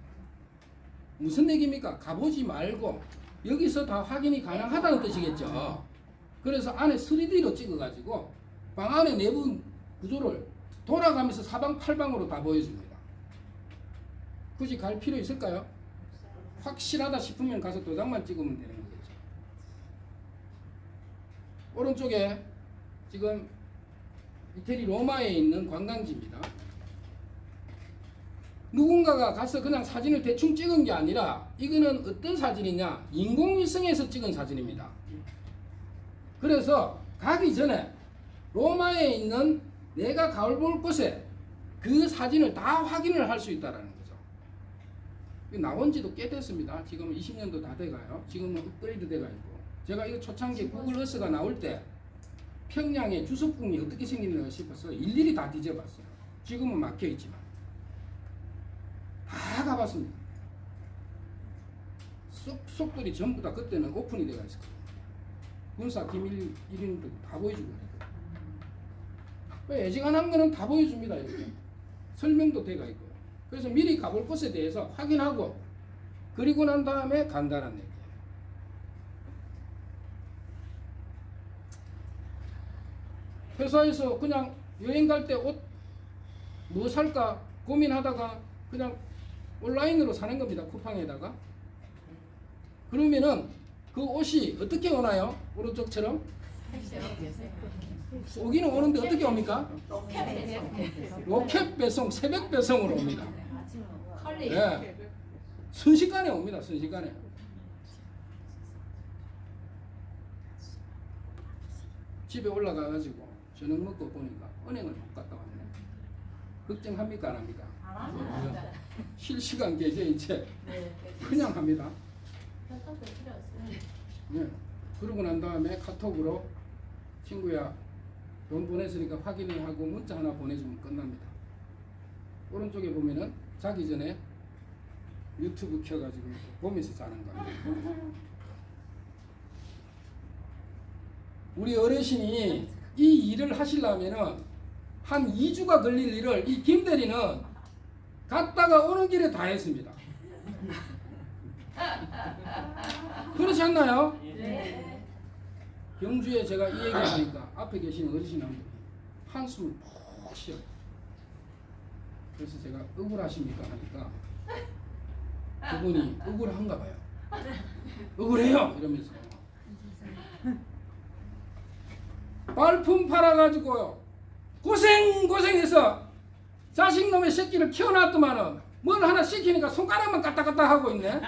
무슨 얘기입니까? 가보지 말고 여기서 다 확인이 가능하다는 뜻이겠죠. 그래서 안에 3D로 찍어가지고 방 안의 내부 구조를 돌아가면서 사방팔방으로 다 보여줍니다. 굳이 갈 필요 있을까요? 확실하다 싶으면 가서 도장만 찍으면 되는 거겠죠. 오른쪽에 지금 이태리 로마에 있는 관광지입니다. 누군가가 가서 그냥 사진을 대충 찍은 게 아니라 이거는 어떤 사진이냐? 인공위성에서 찍은 사진입니다. 그래서 가기 전에 로마에 있는 내가 가볼 곳에 그 사진을 다 확인을 할 수 있다라는 거죠. 나온 지도 꽤 됐습니다. 지금 20년도 다 돼가요. 지금은 업그레이드 돼가 있고. 제가 이거 초창기에 구글 어스가 나올 때 평양의 주석궁이 어떻게 생겼나 싶어서 일일이 다 뒤져봤어요. 지금은 막혀있지만 다 가봤습니다. 쏙쏙들이 전부 다 그때는 오픈이 돼가 있었거든요. 군사 기밀 1인도 다 보여주고 그러니까 애지간한 거는 다 보여줍니다. 이렇게 설명도 돼가 있고요. 그래서 미리 가볼 곳에 대해서 확인하고 그리고 난 다음에 간다는 얘기예요. 회사에서 그냥 여행 갈 때 옷 뭐 살까 고민하다가 그냥 온라인으로 사는 겁니다. 쿠팡에다가. 그러면은 그 옷이 어떻게 오나요? 오른쪽처럼? 오기는 오는데 어떻게 옵니까? 로켓 배송, 새벽 배송으로 옵니다. 예. 순식간에 옵니다. 순식간에. 집에 올라가가지고 저녁 먹고 보니까 은행을 못 갔다 왔네. 걱정합니까? 안 합니까? 실시간 계좌인 채 그냥 합니다. 네. 그러고 난 다음에 카톡으로 친구야 돈 보냈으니까 확인해 하고 문자 하나 보내주면 끝납니다. 오른쪽에 보면은 자기 전에 유튜브 켜가지고 보면서 자는 거예요. 우리 어르신이 이 일을 하시려면은 한 2주가 걸릴 일을 이 김대리는 갔다가 오는 길에 다 했습니다. 그렇지 않나요? 네. 경주에 제가 이 얘기하니까 앞에 계시는 어르신 한 분이 한숨을 푹 쉬어요. 그래서 제가 억울하십니까? 하니까 그분이 억울한가 봐요. 억울해요! 이러면서 발품 팔아가지고요 고생해서 자식놈의 새끼를 키워놨더만은 뭘 하나 시키니까 손가락만 까딱까딱 하고 있네.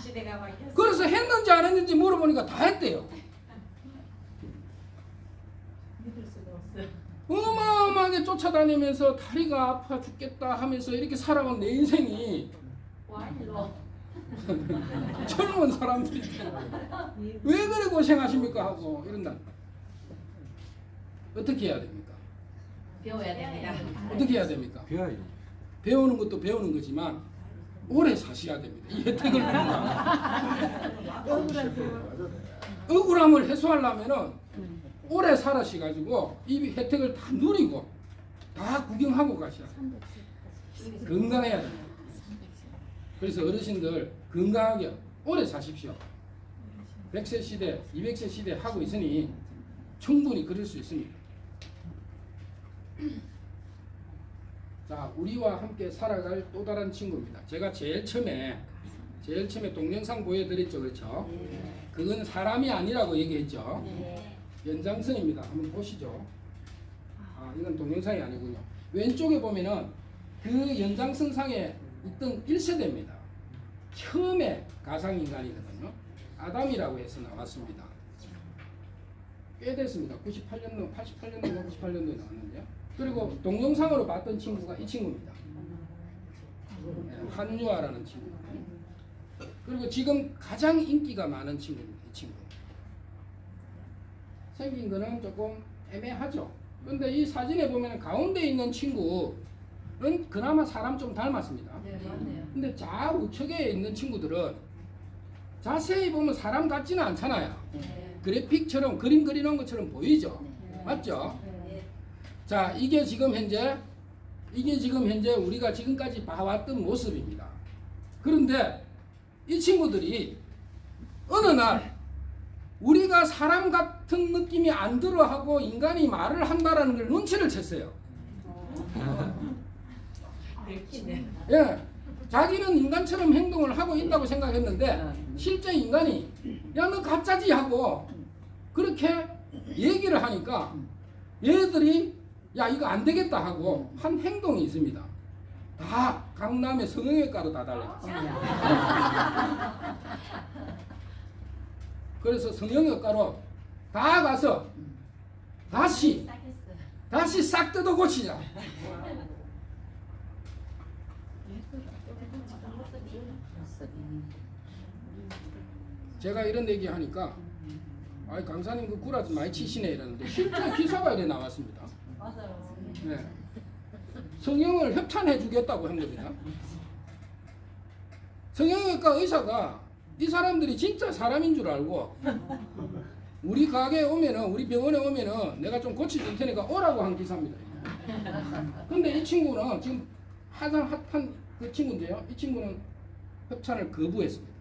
시대가 바뀌었어. 그래서 했는지 안 했는지 물어보니까 다 했대요. 믿을 수가 없어. 어마어마하게 쫓아다니면서 다리가 아파 죽겠다 하면서 이렇게 살아온 내 인생이 와인로. 젊은 사람들이 왜 그래 고생하십니까 하고 이런다. 어떻게 해야 됩니까? 배워야 됩니다. 어떻게 해야 됩니까? 배워야지. 배우는 것도 배우는 거지만 오래 사셔야 됩니다. 이 혜택을 억울함을 해소하려면은 오래 살아셔가지고 이 혜택을 다 누리고 다 구경하고 가셔야 돼요. 건강해야 됩니다. 그래서 어르신들 건강하게 오래 사십시오. 100세 시대, 200세 시대 하고 있으니 충분히 그럴 수 있습니다. 자, 우리와 함께 살아갈 또 다른 친구입니다. 제가 제일 처음에 동영상 보여드렸죠, 그렇죠? 그건 사람이 아니라고 얘기했죠. 연장선입니다. 한번 보시죠. 아, 이건 동영상이 아니군요. 왼쪽에 보면은 그 연장선상에 있던 1세대입니다. 처음에 가상인간이거든요. 아담이라고 해서 나왔습니다. 꽤 됐습니다. 98년도, 88년도, 98년도에 나왔는데요. 그리고 동영상으로 봤던 친구가 이 친구입니다. 한유아라는 친구. 그리고 지금 가장 인기가 많은 친구입니다. 이 친구. 생긴 거는 조금 애매하죠. 그런데 이 사진에 보면 가운데 있는 친구는 그나마 사람 좀 닮았습니다. 네, 맞네요. 근데 좌우측에 있는 친구들은 자세히 보면 사람 같지는 않잖아요. 네. 그래픽처럼 그림 그리는 것처럼 보이죠. 맞죠? 네. 자, 이게 지금 현재 우리가 지금까지 봐왔던 모습입니다. 그런데 이 친구들이 어느 날 우리가 사람 같은 느낌이 안 들어하고 인간이 말을 한다라는 걸 눈치를 챘어요. 들키네. 예, 자기는 인간처럼 행동을 하고 있다고 생각했는데 실제 인간이 야, 너 가짜지 하고 그렇게 얘기를 하니까 얘들이 야, 이거 안 되겠다 하고 한 행동이 있습니다. 다 강남의 성형외과로 다 달려갔어요. 그래서 성형외과로 다 가서 다시 싹했어요. 싹 뜯어 고치자. 제가 이런 얘기 하니까 아이 강사님 그 구라지 많이 치시네 이러는데 실제 기사가 이래 나왔습니다. 맞아요. 네. 성형을 협찬해 주겠다고 한 겁니다. 성형외과 의사가 이 사람들이 진짜 사람인 줄 알고 우리 가게에 오면은 우리 병원에 오면은 내가 좀 고쳐줄 테니까 오라고 한 기사입니다. 근데 이 친구는 지금 가장 핫한 그 친구인데요. 이 친구는 협찬을 거부했습니다.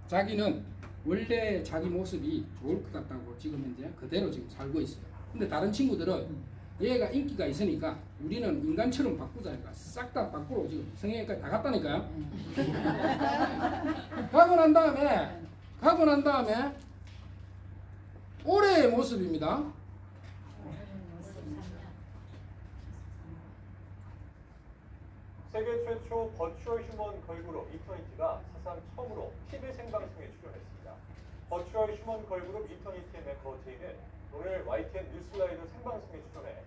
자기는 원래 자기 모습이 좋을 것 같다고 지금 현재 그대로 지금 살고 있어요. 근데 다른 친구들은 얘가 인기가 있으니까 우리는 인간처럼 바꾸자니까 싹 다 바꾸러 지금 성형외과에 다 갔다니까요. 가고 난 다음에 올해의 모습입니다. 세계 최초 버추얼 휴먼 걸그룹 이터니티가 사상 처음으로 TV 생방송에 출연했습니다. 버추얼 휴먼 걸그룹 이터니티의 멤버 제이는 오늘 YTN 뉴스라이브 생방송에 출연해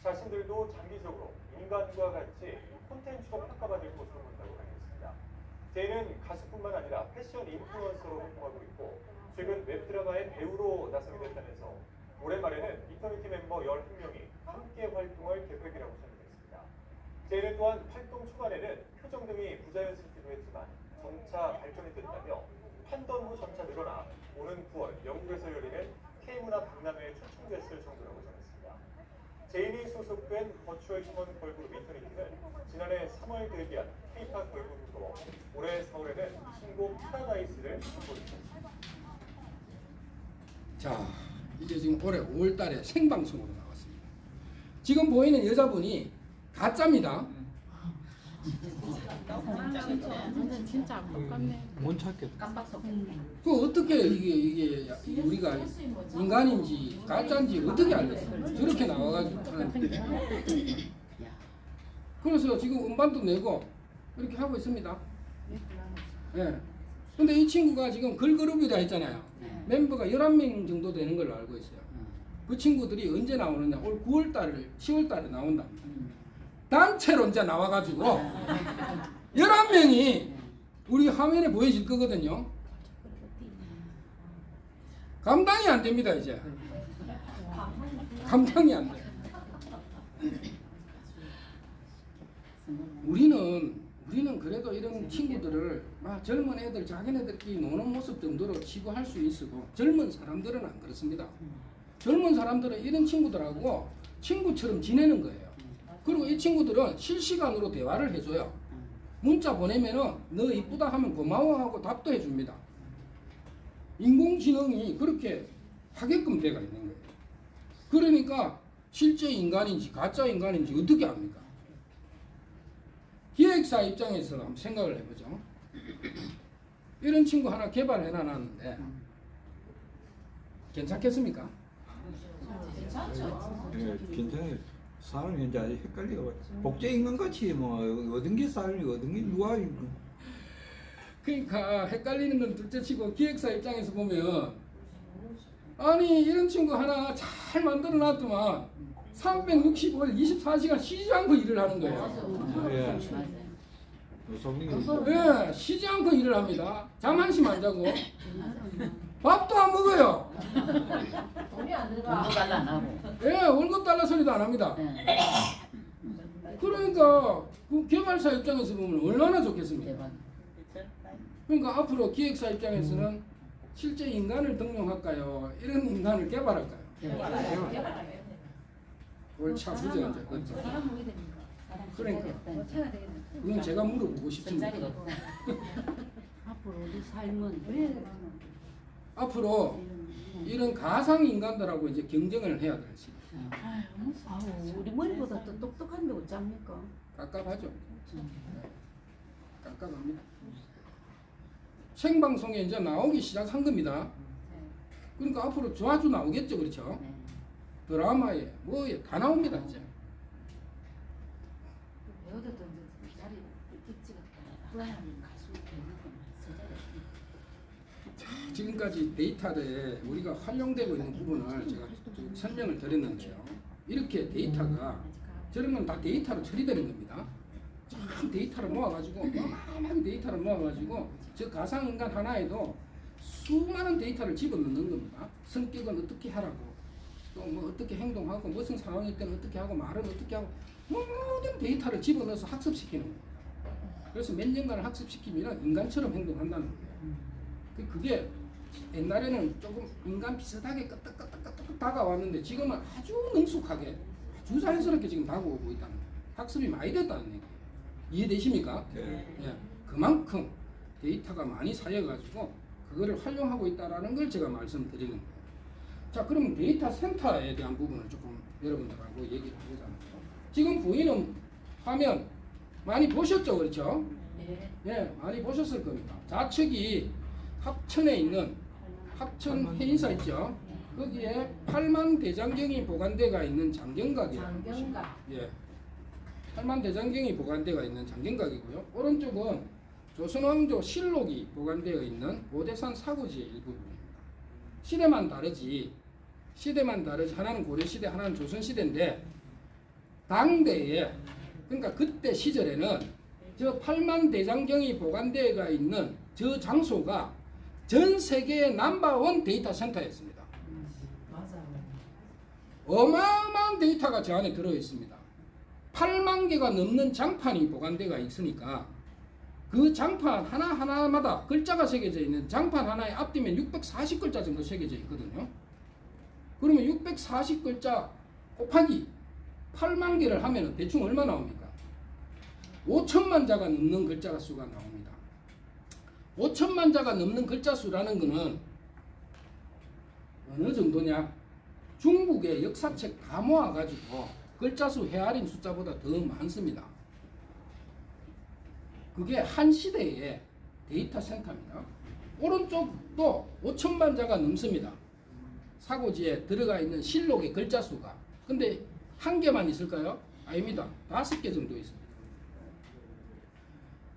자신들도 장기적으로 인간과 같이 콘텐츠로 평가받을 것으로 본다고 밝혔습니다. 제이는 가수뿐만 아니라 패션 인플루언서로 활동하고 있고 최근 웹드라마의 배우로 나서게 됐다면서 올해 말에는 이터니티 멤버 11명이 함께 활동할 계획이라고 설명했습니다. 제이는 또한 활동 초반에는 표정 등이 부자연스럽기도 했지만 점차 발전이 됐다며 판던 후 점차 늘어나 오는 9월 영국에서 열리는 K문화 박람회에 초청됐을 정도라고 전했습니다. 제인이 소속된 버추얼 휴먼 걸그룹 이터니티는 지난해 3월 데뷔한 K-팝 걸그룹으로 올해 4월에는 신곡 파라다이스를 선보였습니다. 자, 이제 지금 올해 5월달에 생방송으로 나왔습니다. 지금 보이는 여자분이 가짜입니다. 진짜 안 똑같네. 못 찾겠다. 깜빡 속. 그 어떻게 이게 우리가 인간인지 가짜인지 어떻게 알겠어요? 저렇게 나와가지고 하는데. 그래서 지금 음반도 내고 이렇게 하고 있습니다. 예. 근데 이 친구가 지금 걸그룹이라 했잖아요. 멤버가 11명 정도 되는 걸로 알고 있어요. 그 친구들이 언제 나오느냐? 올 10월달에 나온답니다. 단체로 이제 나와가지고 11명이 우리 화면에 보여질 거거든요. 감당이 안 됩니다, 이제. 감당이 안 돼. 우리는 그래도 이런 친구들을 젊은 애들 자기네들끼리 노는 모습 정도로 치부할 수 있어도 젊은 사람들은 안 그렇습니다. 젊은 사람들은 이런 친구들하고 친구처럼 지내는 거예요. 그리고 이 친구들은 실시간으로 대화를 해줘요. 문자 보내면은 너 이쁘다 하면 고마워하고 답도 해줍니다. 인공지능이 그렇게 하게끔 되어 있는 거예요. 그러니까 실제 인간인지 가짜 인간인지 어떻게 압니까? 기획사 입장에서 한번 생각을 해보죠. 이런 친구 하나 개발해 놨는데 괜찮겠습니까? 예, 괜찮아요. 사람이 이제 아주 헷갈리고 복제 인간 같이 뭐 얻은 게 사람이 얻은 게 누가 있고. 그러니까 헷갈리는 건 둘째치고 기획사 입장에서 보면 아니 이런 친구 하나 잘 만들어 놨더만 365일 24시간 쉬지 않고 일을 하는 거예요. 예. 성능이 예, 쉬지 않고 일을 합니다. 잠 한숨 안 자고 밥도 안 먹어요. 돈이 안 들어가. 달라 안 하고. 예, 월급 달라 소리도 안 합니다. 그러니까 그 개발사 입장에서 보면 얼마나 좋겠습니까? 그러니까 앞으로 기획사 입장에서는 실제 인간을 등용할까요? 이런 인간을 개발할까요? 옳지 않죠, 이제. 그렇죠. 그러니까 그건 제가 물어보고 싶습니다. 앞으로 우리 삶은 왜 앞으로 이런 가상 인간들하고 이제 경쟁을 해야 될 시기. 아유, 우리 머리보다 더 똑똑한데 어쩝니까? 깝깝하죠. 깝깝합니다. 생방송에 이제 나오기 시작한 겁니다. 그러니까 앞으로 자주 나오겠죠, 그렇죠? 드라마에 뭐에 다 나옵니다 이제. 배우들도 이제 자리 일찍 찍었다. 불안한 가수 되는 건 지금 지금까지 데이터에 우리가 활용되고 있는 부분을 제가 좀 설명을 드렸는데요. 이렇게 데이터가 저런 건 다 데이터로 처리되는 겁니다. 참 데이터를 모아가지고 어마어마한 데이터를 모아가지고 저 가상인간 하나에도 수많은 데이터를 집어넣는 겁니다. 성격은 어떻게 하라고, 또 뭐 어떻게 행동하고, 무슨 상황일 때는 어떻게 하고, 말은 어떻게 하고, 모든 데이터를 집어넣어서 학습시키는 겁니다. 그래서 몇 년간을 학습시키면 인간처럼 행동한다는 거예요. 그게 옛날에는 조금 인간 비슷하게 끄떡끄떡 다가왔는데 지금은 아주 능숙하게, 아주 자연스럽게 지금 다가오고 있다는 거예요. 학습이 많이 됐다는 얘기예요. 이해되십니까? 네. 예, 그만큼 데이터가 많이 쌓여가지고 그거를 활용하고 있다는 걸 제가 말씀드리는 거예요. 자, 그럼 데이터 센터에 대한 부분을 조금 여러분들하고 얘기를 하자면, 지금 보이는 화면 많이 보셨죠, 그렇죠? 네. 예, 많이 보셨을 겁니다. 좌측이 합천에 있는 합천 해인사 있죠? 거기에 8만 대장경이 보관대가 있는 장경각이라는 곳입니다. 장경각. 예, 8만 대장경이 보관대가 있는 장경각이고요. 오른쪽은 조선왕조 실록이 보관되어 있는 오대산 사고지의 일부분입니다. 시대만 다르지 하나는 고려시대, 하나는 조선시대인데, 당대에, 그러니까 그때 시절에는 저 8만 대장경이 보관되어 있는 저 장소가 전 세계의 넘버원 데이터 센터였습니다. 맞아요. 어마어마한 데이터가 저 안에 들어 있습니다. 8만 개가 넘는 장판이 보관되어 있으니까 그 장판 하나하나마다 글자가 새겨져 있는 장판 하나에 앞뒤면 640글자 정도 새겨져 있거든요. 그러면 640글자 곱하기 8만 개를 하면 대충 얼마 나옵니까? 5천만 자가 넘는 글자 수가 나옵니다. 5천만 자가 넘는 글자 수라는 것은 어느 정도냐? 중국의 역사책 다 모아가지고 글자 수 헤아린 숫자보다 더 많습니다. 그게 한 시대의 데이터 센터입니다. 오른쪽도 5천만 자가 넘습니다. 사고지에 들어가 있는 실록의 글자 수가. 근데 한 개만 있을까요? 아닙니다. 5개 정도 있습니다.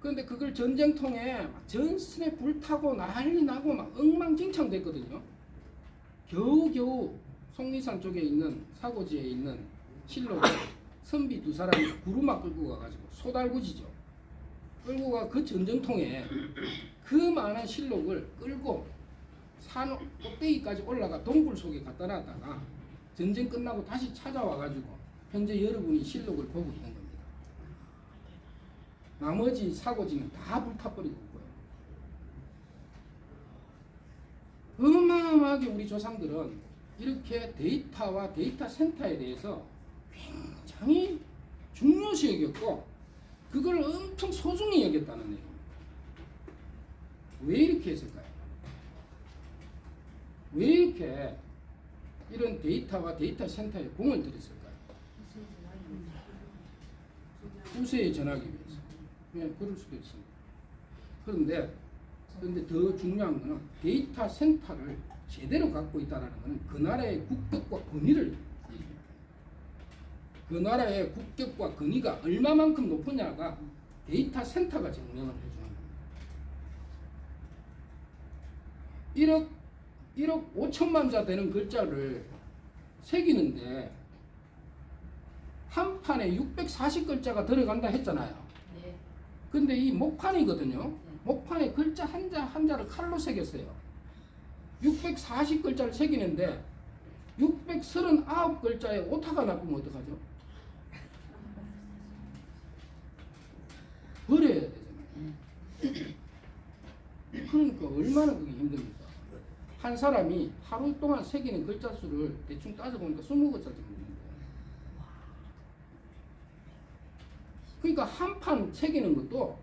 그런데 그걸 전쟁통에 전선에 불타고 난리 나고 막 엉망진창 됐거든요. 겨우겨우 속리산 쪽에 있는 사고지에 있는 실록에 선비 두 사람이 구루마 끌고 가가지고 소달구지죠. 끌고 가 그 전쟁통에 그 많은 실록을 끌고 산 꼭대기까지 올라가 동굴 속에 갖다 놨다가 전쟁 끝나고 다시 찾아와가지고 현재 여러분이 실록을 보고 있는 겁니다. 나머지 사고지는 다 불타버리고 있고요. 어마어마하게 우리 조상들은 이렇게 데이터와 데이터 센터에 대해서 굉장히 중요시 여겼고 그걸 엄청 소중히 여겼다는 얘기입니다. 왜 이렇게 했을까요? 왜 이렇게 이런 데이터와 데이터 센터에 공을 들였을까요? 후세에 전하기 위해서. 네, 그럴 수도 있습니다. 그런데 더 중요한 것은 데이터 센터를 제대로 갖고 있다는 것은 그 나라의 국격과 권위를 얘기합니다. 그 나라의 국격과 권위가 얼마만큼 높으냐가 데이터 센터가 증명을 해주는 겁니다. 1억 5천만 자 되는 글자를 새기는데 한 판에 640글자가 들어간다 했잖아요. 네. 근데 이 목판이거든요. 목판에 글자 한자 한자를 칼로 새겼어요. 640글자를 새기는데 639글자에 오타가 나쁘면 어떡하죠? 버려야 되잖아요. 그러니까 얼마나 그게 힘듭니까? 한 사람이 하루 동안 새기는 글자 수를 대충 따져보니까 20글자 정도 있는데, 그러니까 한 판 새기는 것도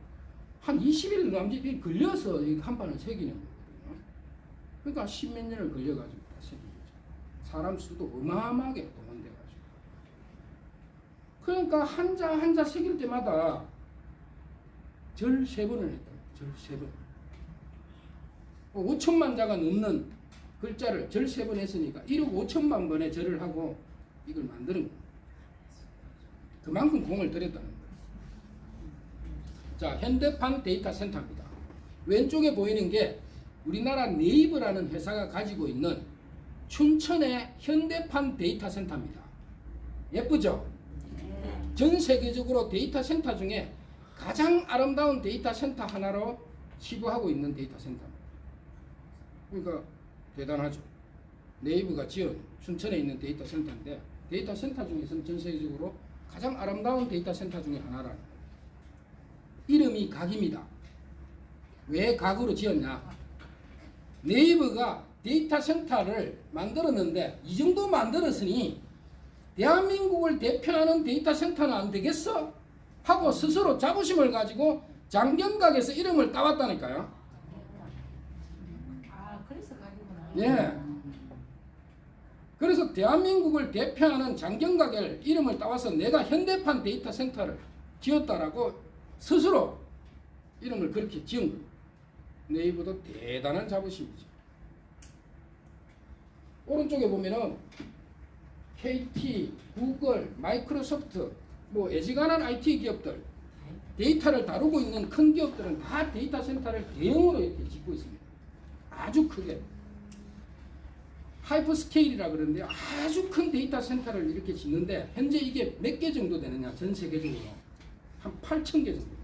한 20일 남짓 걸려서 한 판을 새기는 거거든요. 그러니까 10몇 년을 걸려가지고 다 새긴 거죠. 사람 수도 어마어마하게 동원돼가지고. 그러니까 한자 한자 새길 때마다 절 3번을 했다. 절 3번. 5천만 자가 넘는 글자를 절 3번 했으니까 1억 5천만 번의 절을 하고 이걸 만드는 거예요. 그만큼 공을 들였다는 거예요. 자, 현대판 데이터 센터입니다. 왼쪽에 보이는 게 우리나라 네이버라는 회사가 가지고 있는 춘천의 현대판 데이터 센터입니다. 예쁘죠? 전 세계적으로 데이터 센터 중에 가장 아름다운 데이터 센터 하나로 치부하고 있는 데이터 센터입니다. 그러니까 대단하죠. 네이버가 지은 춘천에 있는 데이터 센터인데 데이터 센터 중에서는 전 세계적으로 가장 아름다운 데이터 센터 중에 하나라는 거예요. 이름이 각입니다. 왜 각으로 지었냐? 네이버가 데이터 센터를 만들었는데 이 정도 만들었으니 대한민국을 대표하는 데이터 센터는 안 되겠어? 하고 스스로 자부심을 가지고 장경각에서 이름을 따왔다니까요. 아, 그래서 가기구나. 예. 그래서 대한민국을 대표하는 장경각을 이름을 따와서 내가 현대판 데이터 센터를 지었다라고 스스로 이름을 그렇게 지은 겁니다. 네이버도 대단한 자부심이죠. 오른쪽에 보면은 KT, 구글, 마이크로소프트, 뭐 애지간한 IT 기업들, 데이터를 다루고 있는 큰 기업들은 다 데이터 센터를 대형으로 이렇게 짓고 있습니다. 아주 크게. 하이퍼스케일이라 그러는데요. 아주 큰 데이터 센터를 이렇게 짓는데 현재 이게 몇 개 정도 되느냐? 전 세계적으로 한 8,000개 정도.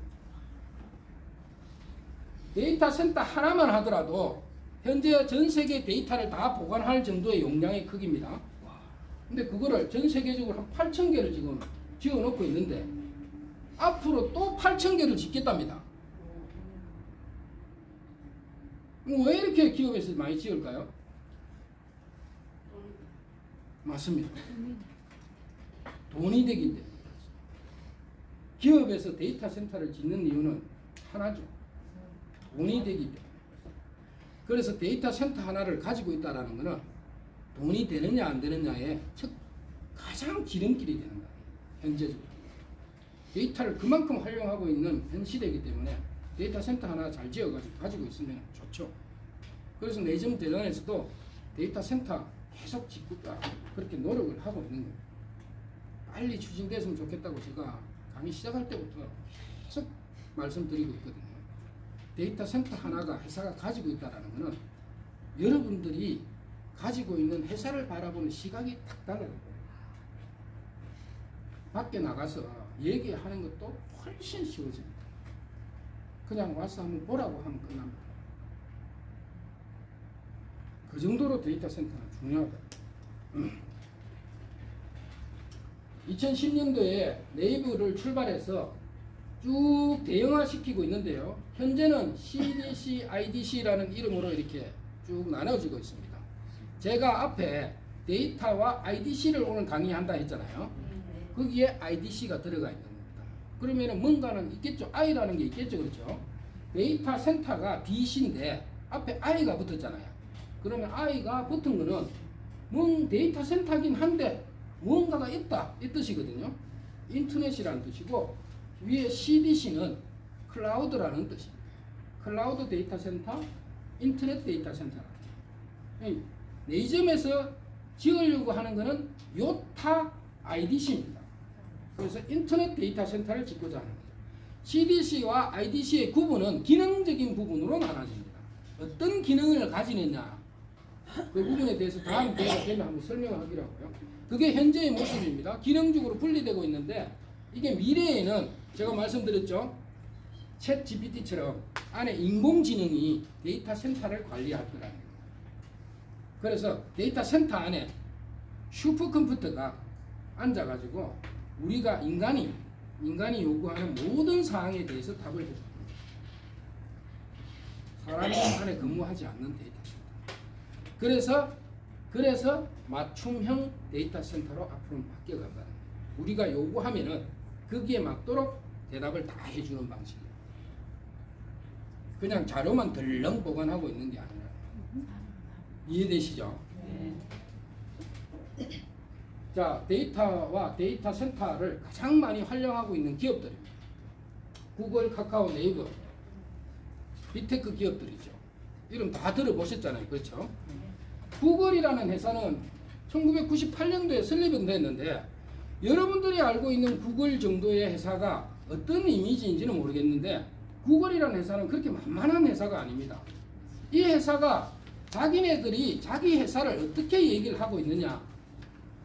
데이터 센터 하나만 하더라도 현재 전 세계 데이터를 다 보관할 정도의 용량의 크기입니다. 근데 그거를 전 세계적으로 한 8,000개를 지금 지어놓고 있는데 앞으로 또 8,000개를 짓겠답니다. 왜 이렇게 기업에서 많이 지을까요? 맞습니다. 돈이 되기 때문에. 기업에서 데이터 센터를 짓는 이유는 하나죠. 돈이 되기 때문에. 그래서 데이터 센터 하나를 가지고 있다는 것은 돈이 되느냐 안 되느냐의 가장 지름길이 되는 거예요. 현재적으로. 데이터를 그만큼 활용하고 있는 현 시대이기 때문에 데이터 센터 하나 잘 지어가지고 가지고 있으면 좋죠. 그래서 내점 대단에서도 데이터 센터 계속 짓고자 그렇게 노력을 하고 있는 거예요. 빨리 추진됐으면 좋겠다고 제가 강의 시작할 때부터 계속 말씀드리고 있거든요. 데이터 센터 하나가 회사가 가지고 있다는 것은 여러분들이 가지고 있는 회사를 바라보는 시각이 딱 달라요. 밖에 나가서 얘기하는 것도 훨씬 쉬워집니다. 그냥 와서 한번 보라고 하면 끝납니다. 그 정도로 데이터 센터는 중요하다. 2010년도에 네이버를 출발해서 쭉 대형화시키고 있는데요. 현재는 CDC, IDC라는 이름으로 이렇게 쭉 나눠지고 있습니다. 제가 앞에 데이터와 IDC를 오늘 강의한다 했잖아요. 거기에 IDC가 들어가 있는 겁니다. 그러면은 뭔가는 있겠죠. I라는 게 있겠죠. 그렇죠? 데이터 센터가 DC인데 앞에 I가 붙었잖아요. 그러면 I가 붙은 거는 뭔 데이터 센터긴 한데 무언가가 있다 이 뜻이거든요. 인터넷이라는 뜻이고 위에 CDC는 클라우드라는 뜻입니다. 클라우드 데이터 센터, 인터넷 데이터 센터라는 거예요. 네 점에서 지으려고 하는 거는 요타 IDC입니다. 그래서 인터넷 데이터 센터를 짓고자 하는 거죠. CDC와 IDC의 구분은 기능적인 부분으로 나눠집니다. 어떤 기능을 가지느냐 그 부분에 대해서 다음 기회가 되면 한번 설명하기로 하고요. 그게 현재의 모습입니다. 기능적으로 분리되고 있는데 이게 미래에는 제가 말씀드렸죠. 챗 GPT처럼 안에 인공지능이 데이터 센터를 관리할 거라는 거예요. 그래서 데이터 센터 안에 슈퍼컴퓨터가 앉아가지고 우리가 인간이 요구하는 모든 사항에 대해서 답을 해줍니다. 사람이 안에 근무하지 않는 데이터 센터. 그래서 맞춤형 데이터 센터로 앞으로 바뀌어간다는 거예요. 우리가 요구하면은 거기에 맞도록 대답을 다 해주는 방식이에요. 그냥 자료만 덜렁 보관하고 있는 게 아니라. 이해되시죠? 네. 자, 데이터와 데이터 센터를 가장 많이 활용하고 있는 기업들입니다. 구글, 카카오, 네이버, 빅테크 기업들이죠. 이름 다 들어보셨잖아요. 그렇죠? 구글이라는 회사는 1998년도에 설립은 됐는데 여러분들이 알고 있는 구글 정도의 회사가 어떤 이미지인지는 모르겠는데 구글이라는 회사는 그렇게 만만한 회사가 아닙니다. 이 회사가 자기네들이 자기 회사를 어떻게 얘기를 하고 있느냐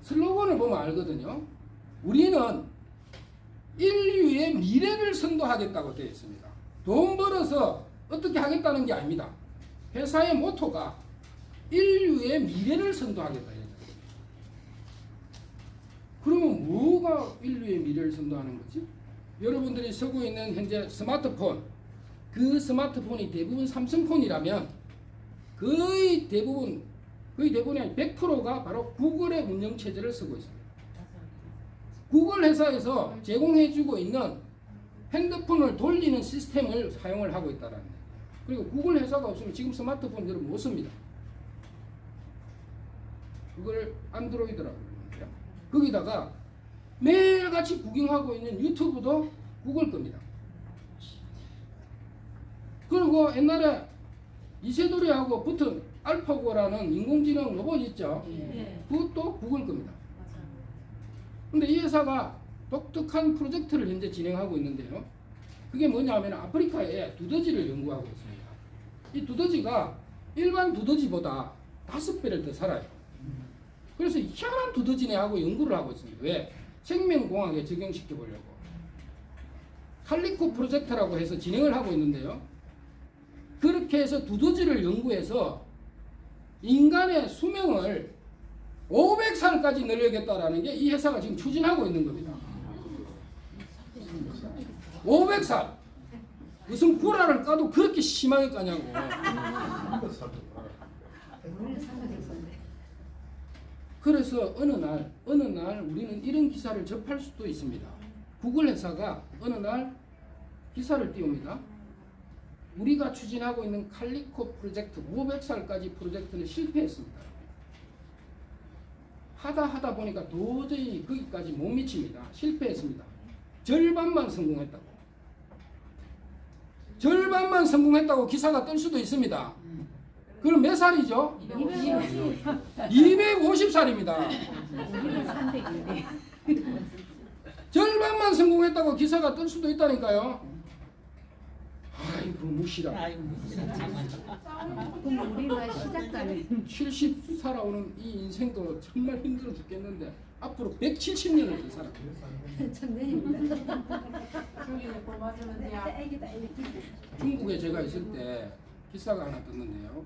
슬로건을 보면 알거든요. 우리는 인류의 미래를 선도하겠다고 되어 있습니다. 돈 벌어서 어떻게 하겠다는 게 아닙니다. 회사의 모토가 인류의 미래를 선도하겠다. 그러면 뭐가 인류의 미래를 선도하는 거지? 여러분들이 쓰고 있는 현재 스마트폰, 그 스마트폰이 대부분 삼성폰이라면 거의 대부분이 100%가 바로 구글의 운영체제를 쓰고 있습니다. 구글 회사에서 제공해주고 있는 핸드폰을 돌리는 시스템을 사용을 하고 있다는 거예요. 그리고 구글 회사가 없으면 지금 스마트폰 여러분 못 씁니다. 그걸 안드로이드라고 그러는데요. 거기다가 매일같이 구경하고 있는 유튜브도 구글 겁니다. 그리고 옛날에 이세돌이하고 붙은 알파고라는 인공지능 로봇 있죠. 그것도 구글 겁니다. 근데 이 회사가 독특한 프로젝트를 현재 진행하고 있는데요. 그게 뭐냐면 아프리카에 두더지를 연구하고 있습니다. 이 두더지가 일반 두더지보다 5배를 더 살아요. 그래서 희한한 두더지네 하고 연구를 하고 있습니다. 왜? 생명공학에 적용시켜 보려고. 칼리코 프로젝트라고 해서 진행을 하고 있는데요. 그렇게 해서 두더지를 연구해서 인간의 수명을 500살까지 늘리겠다라는 게 이 회사가 지금 추진하고 있는 겁니다. 500살! 무슨 구라를 까도 그렇게 심하게 까냐고. 그래서 어느 날 우리는 이런 기사를 접할 수도 있습니다. 구글 회사가 어느 날 기사를 띄웁니다. 우리가 추진하고 있는 칼리코 프로젝트 500살까지 프로젝트는 실패했습니다. 하다 보니까 도저히 거기까지 못 미칩니다. 실패했습니다. 절반만 성공했다고. 절반만 성공했다고 기사가 뜰 수도 있습니다. 그럼 몇 살이죠? 250살입니다. 절반만 성공했다고 기사가 뜰 수도 있다니까요. 아이고 무시라. 그럼 우리가 시작단에 70 살아오는 이 인생도 정말 힘들어 죽겠는데 앞으로 170년을 더 살아. 중국에 제가 있을 때 기사가 하나 떴는데요.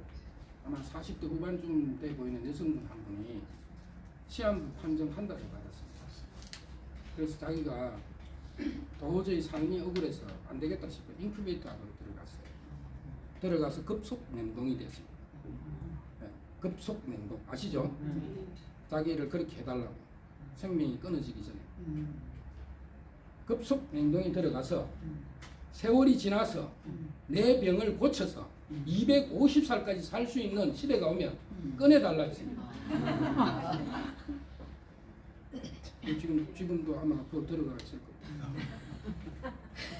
아마 40대 후반쯤 돼 보이는 여성분 한 분이 시한부 판정 한 달을 받았습니다. 그래서 자기가 도저히 삶이 억울해서 안 되겠다 싶어 인큐베이터 안으로 들어갔어요. 들어가서 급속 냉동이 됐습니다. 네, 급속 냉동 아시죠? 자기를 그렇게 해달라고 생명이 끊어지기 전에 급속 냉동이 들어가서 세월이 지나서 내 병을 고쳐서 250살까지 살 수 있는 시대가 오면 꺼내달라 했습니다. 지금도 아마 앞으로 들어가 있을 겁니다.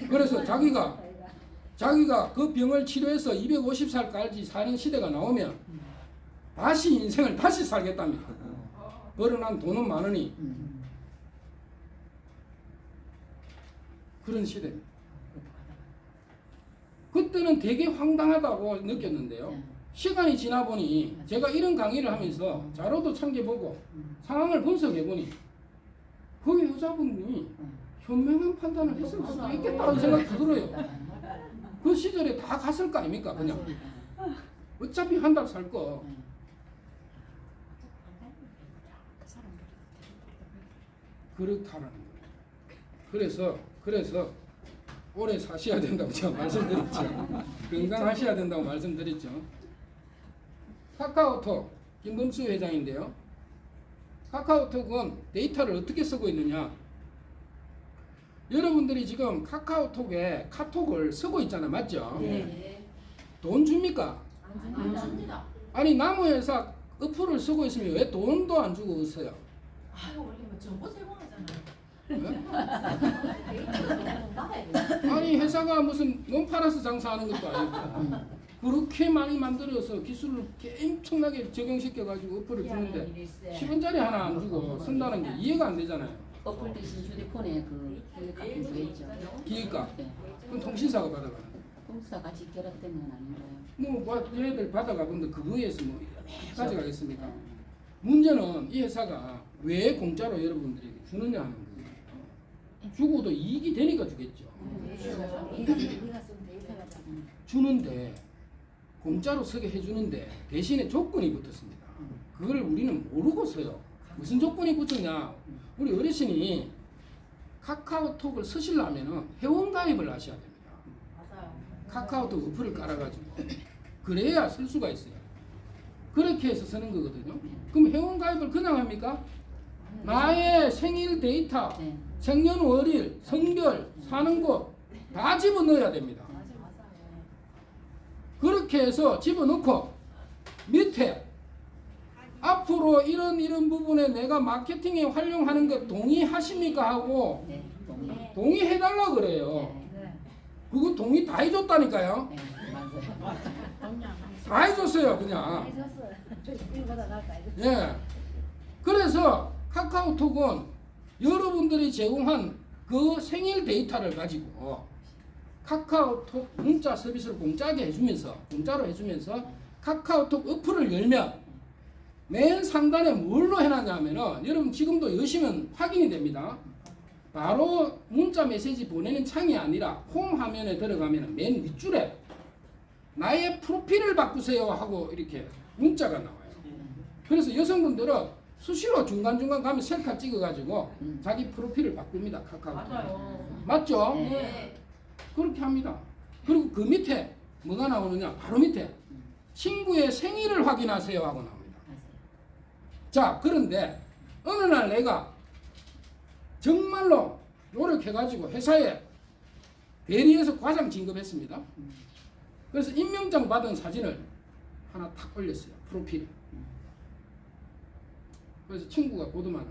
그래서 자기가 그 병을 치료해서 250살까지 사는 시대가 나오면 다시 인생을 다시 살겠답니다. 벌어난 돈은 많으니 그런 시대입니다. 그때는 되게 황당하다고 느꼈는데요. 시간이 지나 보니 제가 이런 강의를 하면서 자료도 참고보고 상황을 분석해 보니 그 여자분이 현명한 판단을 했을 수도 있겠다는 생각이 들어요. 그 시절에 다 갔을 거 아닙니까? 그냥 어차피 한 달 살 거. 그렇다라는 거예요. 그래서 오래 사셔야 된다고 제가 말씀드렸죠. 건강하셔야 된다고 말씀드렸죠. 카카오톡 김범수 회장인데요. 카카오톡은 데이터를 어떻게 쓰고 있느냐. 여러분들이 지금 카카오톡에 카톡을 쓰고 있잖아요. 맞죠? 네. 돈 줍니까? 안 줍니다. 아니 남의 회사 어플을 쓰고 있으면 왜 돈도 안 주고 있어요? 아이고 우리 뭐 정보 제공하잖아요. 네? 아니 회사가 무슨 몸 팔아서 장사하는 것도 아니고 그렇게 많이 만들어서 기술을 엄청나게 적용시켜 가지고 어플을 주는데 10원짜리 하나 안 주고 쓴다는 게 이해가 안 되잖아요. 어플 대신 휴대폰에 그 기획값 주겠죠. 기획값 그건 통신사가 받아가는 거예요. 공사 같이 결합된 건 아닌가요? 뭐 얘들 받아가 본데 그거에서 뭐 가져가겠습니까? 문제는 이 회사가 왜 공짜로 여러분들에게 주느냐 하는 거예요. 주고도 이익이 되니까 주겠죠. 주는데 공짜로 서게 해주는데 대신에 조건이 붙었습니다. 그걸 우리는 모르고서요. 무슨 조건이 붙었냐? 우리 어르신이 카카오톡을 쓰시려면 회원가입을 하셔야 됩니다. 맞아요. 카카오톡 어플을 깔아가지고 그래야 쓸 수가 있어요. 그렇게 해서 쓰는 거거든요. 그럼 회원가입을 그냥 합니까? 나의 생일 데이터, 네. 생년월일, 성별, 사는 곳 다 집어넣어야 됩니다. 그렇게 해서 집어넣고 밑에 앞으로 이런 부분에 내가 마케팅에 활용하는 것 동의하십니까 하고 네. 동의. 동의해달라 그래요. 네. 그거 동의 다 해줬다니까요. 네. 맞아요. 다 해줬어요 그냥. 예. 그래서 카카오톡은 여러분들이 제공한 그 생일 데이터를 가지고 카카오톡 문자 서비스를 공짜로 해주면서 카카오톡 어플을 열면 맨 상단에 뭘로 해놨냐면은 여러분 지금도 여시면 확인이 됩니다. 바로 문자 메시지 보내는 창이 아니라 홈 화면에 들어가면 맨 윗줄에 나의 프로필을 바꾸세요 하고 이렇게 문자가 나와요. 그래서 여성분들은 수시로 중간중간 가면 셀카 찍어가지고 자기 프로필을 바꿉니다. 카카오톡. 맞아요. 맞죠? 네. 그렇게 합니다. 그리고 그 밑에 뭐가 나오느냐? 바로 밑에 친구의 생일을 확인하세요 하고 나옵니다. 자, 그런데 어느 날 내가 정말로 노력해가지고 회사에 대리해서 과장 진급했습니다. 그래서 임명장 받은 사진을 하나 탁 올렸어요. 프로필에. 그래서 친구가 보더만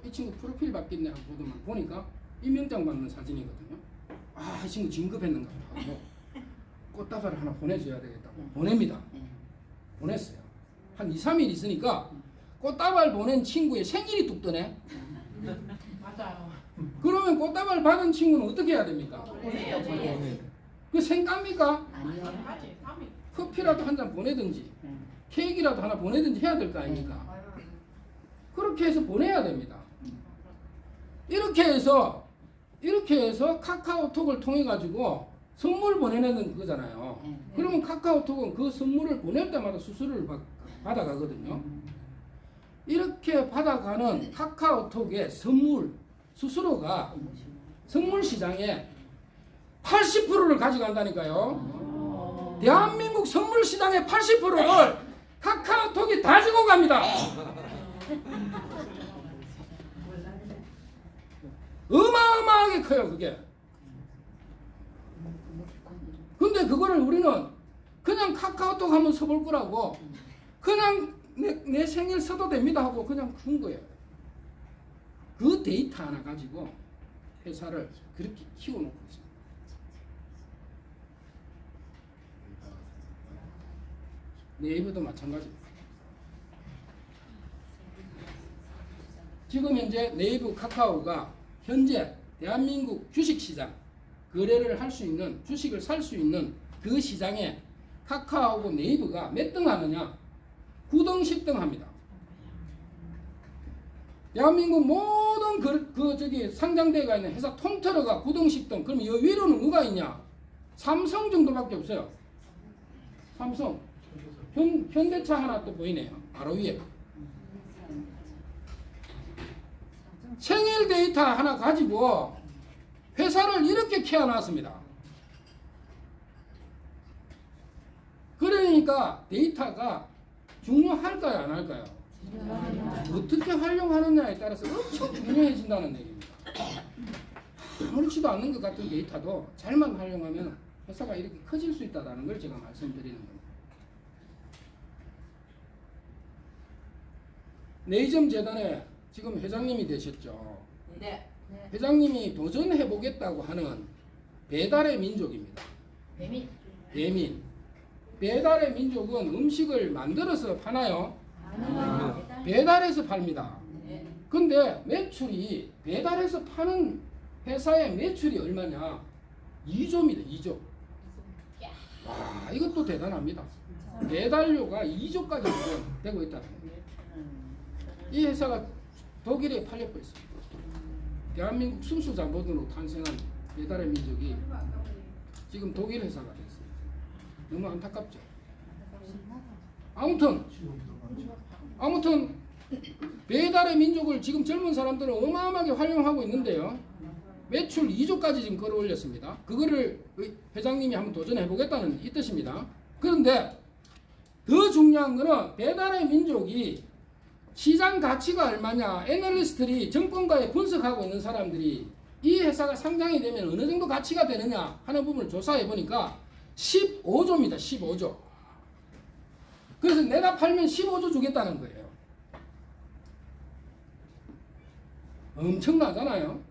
이 친구 프로필 바뀌네 하고 보더만 보니까 임명장 받는 사진이거든요. 아, 이 친구 진급했는가 하고 꽃다발을 하나 보내줘야 되겠다고 보냅니다. 보냈어요. 한 2, 3일 있으니까 꽃다발 보낸 친구의 생일이 뚝 뜨네. 맞아요. 그러면 꽃다발 받은 친구는 어떻게 해야 됩니까? 네. 그 생깝니까? 아니요. 맞지. 감이. 커피라도 한 잔 보내든지 케이크라도 하나 보내든지 해야 될 거 아닙니까? 그렇게 해서 보내야 됩니다. 이렇게 해서 카카오톡을 통해 가지고 선물 보내는 거잖아요. 그러면 카카오톡은 그 선물을 보낼 때마다 수수료를 받아가거든요. 이렇게 받아가는 카카오톡의 선물 수수료가 선물 시장에 80%를 가져간다니까요. 대한민국 선물 시장의 80%를 카카오톡이 다 지고 갑니다. 어마어마하게 커요 그게. 근데 그거를 우리는 그냥 카카오톡 한번 써볼 거라고 그냥 내 생일 써도 됩니다 하고 그냥 준 거예요. 그 데이터 하나 가지고 회사를 그렇게 키워놓고 있습니다. 네이버도 마찬가지입니다. 지금 현재 네이버 카카오가 현재 대한민국 주식시장 거래를 할 수 있는 주식을 살 수 있는 그 시장에 카카오하고 네이버가 몇 등 하느냐? 9등, 10등 합니다. 대한민국 모든 저기 상장대가 있는 회사 통틀어가 9등, 10등. 그럼 이 위로는 누가 있냐? 삼성 정도밖에 없어요. 삼성. 현대차 하나 또 보이네요. 바로 위에. 생일 데이터 하나 가지고 회사를 이렇게 키워놨습니다. 그러니까 데이터가 중요할까요, 안 할까요? 어떻게 활용하느냐에 따라서 엄청 중요해진다는 얘기입니다. 아무렇지도 않는 것 같은 데이터도 잘만 활용하면 회사가 이렇게 커질 수 있다는 걸 제가 말씀드리는 겁니다. 네이점 재단에 지금 회장님이 되셨죠. 네. 회장님이 도전해보겠다고 하는 배달의 민족입니다. 배민. 배달의 민족은 음식을 만들어서 파나요? 배달해서 팝니다. 근데 매출이 배달해서 파는 회사의 매출이 얼마냐? 2조입니다. 2조. 와, 이것도 대단합니다. 배달료가 2조까지 지금 되고 있다는 거예요. 이 회사가 독일에 팔려고 있습니다. 대한민국 순수자본으로 탄생한 배달의 민족이 지금 독일 회사가 됐어요. 너무 안타깝죠. 아무튼 배달의 민족을 지금 젊은 사람들은 어마어마하게 활용하고 있는데요. 매출 2조까지 지금 끌어올렸습니다. 그거를 회장님이 한번 도전해 보겠다는 이 뜻입니다. 그런데 더 중요한 거는 배달의 민족이 시장 가치가 얼마냐, 애널리스트들이 정권가에 분석하고 있는 사람들이 이 회사가 상장이 되면 어느 정도 가치가 되느냐 하는 부분을 조사해 보니까 15조입니다. 15조. 그래서 내가 팔면 15조 주겠다는 거예요. 엄청나잖아요.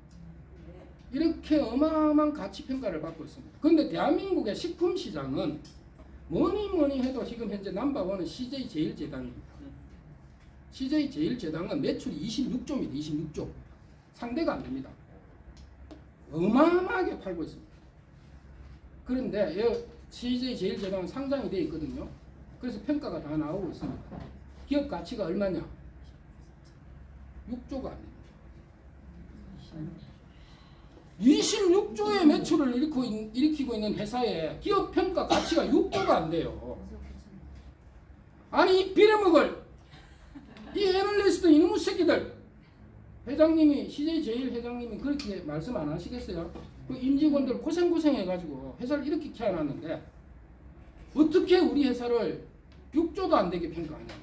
이렇게 어마어마한 가치 평가를 받고 있습니다. 그런데 대한민국의 식품 시장은 뭐니 해도 지금 현재 넘버원은 CJ 제일제당입니다. CJ 제일제당은 매출이 26조입니다. 26조. 상대가 안 됩니다. 어마어마하게 팔고 있습니다. 그런데 이 CJ 제일제당은 상장이 되어 있거든요. 그래서 평가가 다 나오고 있습니다. 기업 가치가 얼마냐? 6조가 안 됩니다. 26조의 매출을 일으키고 있는 회사에 기업 평가 가치가 6조가 안 돼요. 아니 이 빌어먹을 이 애널리스트 이놈의 새끼들, 회장님이 CJ 제일 회장님이 그렇게 말씀 안 하시겠어요? 그 임직원들 고생해가지고 회사를 이렇게 키워놨는데 어떻게 우리 회사를 6조도 안 되게 평가하냐?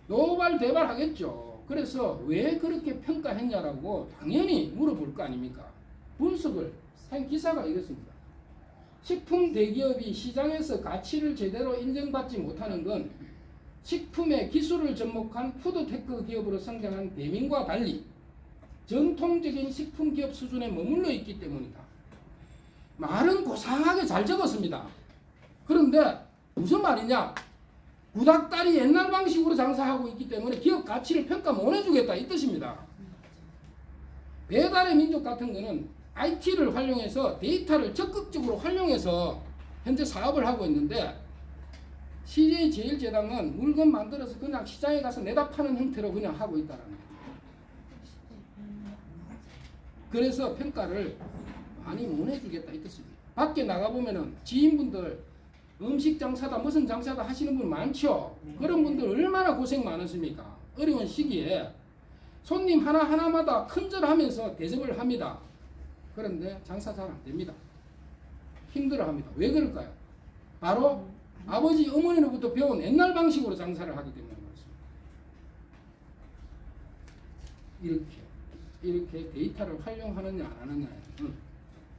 노발대발 하겠죠. 그래서 왜 그렇게 평가했냐라고 당연히 물어볼 거 아닙니까? 분석을 한 기사가 이렇습니다. 식품 대기업이 시장에서 가치를 제대로 인정받지 못하는 건 식품의 기술을 접목한 푸드테크 기업으로 성장한 배민과 달리 전통적인 식품 기업 수준에 머물러 있기 때문이다. 말은 고상하게 잘 적었습니다. 그런데 무슨 말이냐? 구닥다리 옛날 방식으로 장사하고 있기 때문에 기업 가치를 평가 못 해주겠다 이 뜻입니다. 배달의 민족 같은 거는 IT를 활용해서 데이터를 적극적으로 활용해서 현재 사업을 하고 있는데 CJ 제일제당은 물건 만들어서 그냥 시장에 가서 내다 파는 형태로 그냥 하고 있다는 거예요. 그래서 평가를 많이 못 해주겠다 이 뜻입니다. 밖에 나가보면은 지인분들 음식 장사다 무슨 장사다 하시는 분 많죠. 그런 분들 얼마나 고생 많으십니까? 어려운 시기에 손님 하나하나마다 큰절하면서 대접을 합니다. 그런데 장사 잘 안 됩니다. 힘들어합니다. 왜 그럴까요? 바로 아버지 어머니로부터 배운 옛날 방식으로 장사를 하기 때문에 그렇습니다. 이렇게 데이터를 활용하느냐 안 하느냐는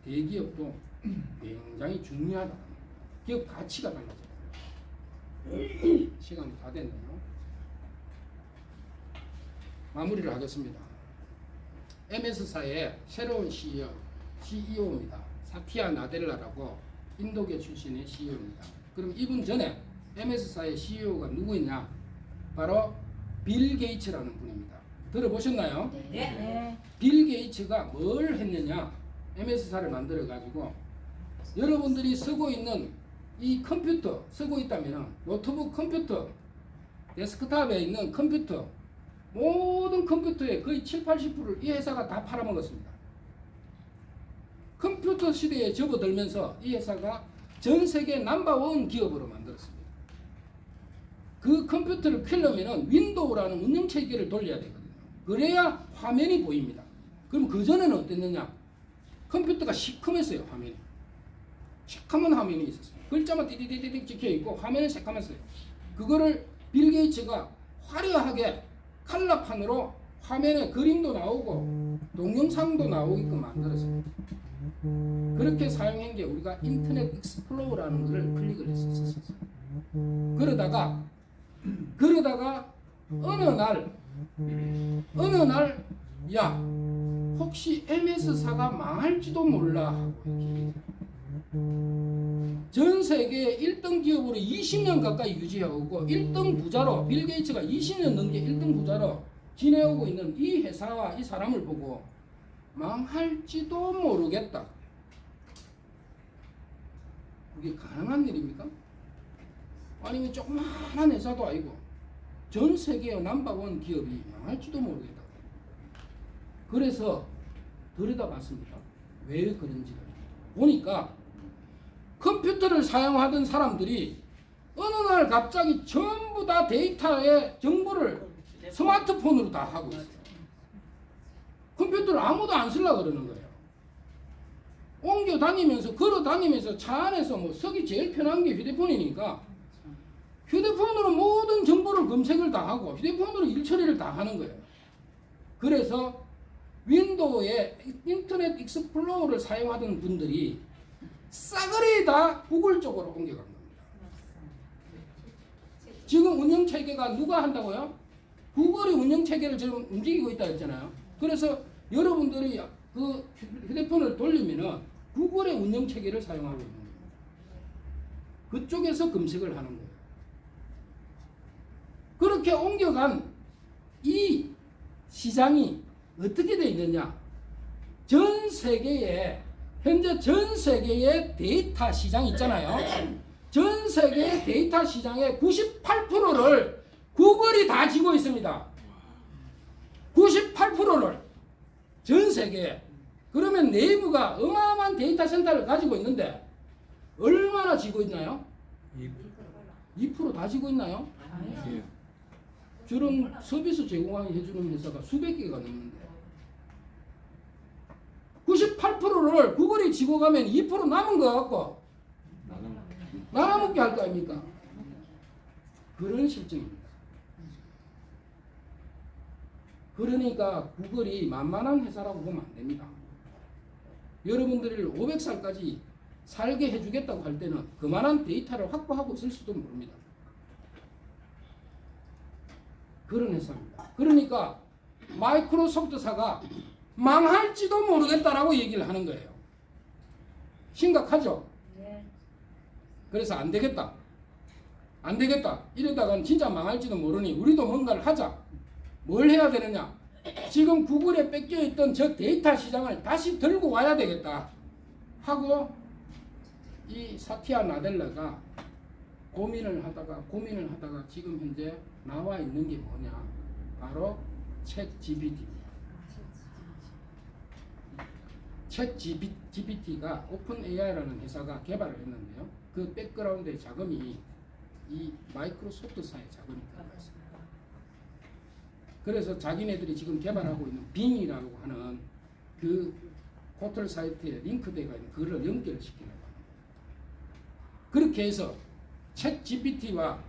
대기업도 굉장히 중요하다. 기업 가치가 달라져요. 시간이 다 됐네요. 마무리를 하겠습니다. MS사의 새로운 CEO입니다. 사티아 나델라라고 인도계 출신의 CEO입니다. 그럼 이분 전에 MS사의 CEO가 누구냐? 바로 빌 게이츠라는 분입니다. 들어보셨나요? 네. 빌 게이츠가 뭘 했느냐? MS사를 만들어 가지고 여러분들이 쓰고 있는 이 컴퓨터 쓰고 있다면 노트북 컴퓨터, 데스크탑에 있는 컴퓨터 모든 컴퓨터의 거의 70~80%를 이 회사가 다 팔아먹었습니다. 컴퓨터 시대에 접어들면서 이 회사가 전 세계 넘버원 기업으로 만들었습니다. 그 컴퓨터를 켜려면 윈도우라는 운영체계를 돌려야 되거든요. 그래야 화면이 보입니다. 그럼 그전에는 어땠느냐? 컴퓨터가 시커맸어요. 화면이. 시커먼 화면이 있었어요. 글자만 띠디디디디 찍혀있고 화면은 새까맸어요. 그거를 빌 게이츠가 화려하게 컬러판으로 화면에 그림도 나오고 동영상도 나오게끔 만들었어요. 그렇게 사용한 게 우리가 인터넷 익스플로러라는 것을 클릭을 했었어요. 그러다가 어느 날 야 혹시 MS사가 망할지도 몰라 하고 전 세계 1등 기업으로 20년 가까이 유지해오고 1등 부자로 빌 게이츠가 20년 넘게 1등 부자로 지내오고 있는 이 회사와 이 사람을 보고 망할지도 모르겠다. 그게 가능한 일입니까? 아니면 조그마한 회사도 아니고 전 세계의 넘버원 기업이 망할지도 모르겠다. 그래서 들여다봤습니다. 왜 그런지를 보니까 컴퓨터를 사용하던 사람들이 어느 날 갑자기 전부 다 데이터의 정보를 스마트폰으로 다 하고 있어요. 컴퓨터를 아무도 안 쓰려고 그러는 거예요. 옮겨 다니면서 걸어 다니면서 차 안에서 뭐 서기 제일 편한 게 휴대폰이니까 휴대폰으로 모든 정보를 검색을 다 하고 휴대폰으로 일 처리를 다 하는 거예요. 그래서 윈도우에 인터넷 익스플로러를 사용하던 분들이 싸그리 다 구글 쪽으로 옮겨간 겁니다. 지금 운영체계가 누가 한다고요? 구글이 운영체계를 지금 움직이고 있다 했잖아요. 그래서 여러분들이 그 휴대폰을 돌리면은 구글의 운영체계를 사용하고 있는 거예요. 그쪽에서 검색을 하는 거예요. 그렇게 옮겨간 이 시장이 어떻게 되어 있느냐? 전 세계에 현재 전 세계의 데이터 시장 있잖아요. 전 세계의 데이터 시장의 98%를 구글이 다 쥐고 있습니다. 98%를 전 세계에. 그러면 네이버가 어마어마한 데이터 센터를 가지고 있는데 얼마나 쥐고 있나요? 2% 다 쥐고 있나요? 예. 저런 서비스 제공하게 해주는 회사가 수백 개가 넘는데 98%를 구글이 쥐고 가면 2% 남은 거 갖고 나눠먹게 할 거 아닙니까? 그런 실정입니다. 그러니까 구글이 만만한 회사라고 보면 안 됩니다. 여러분들을 500살까지 살게 해주겠다고 할 때는 그만한 데이터를 확보하고 있을 수도 모릅니다. 그런 회사입니다. 그러니까 마이크로소프트사가 망할지도 모르겠다라고 얘기를 하는 거예요. 심각하죠? 그래서 안 되겠다. 안 되겠다. 이러다가는 진짜 망할지도 모르니 우리도 뭔가를 하자. 뭘 해야 되느냐? 지금 구글에 뺏겨있던 저 데이터 시장을 다시 들고 와야 되겠다 하고 이 사티아 나델라가 고민을 하다가 지금 현재 나와 있는 게 뭐냐? 바로 챗 GPT입니다. 챗 GPT가 오픈 AI라는 회사가 개발을 했는데요. 그 백그라운드의 자금이 이 마이크로소프트사의 자금이 들어가 있습니다. 그래서 자기네들이 지금 개발하고 있는 빙이라고 하는 그 포털 사이트에 링크되어 있는 그걸 연결을 시키려고 합니다. 그렇게 해서 챗 GPT와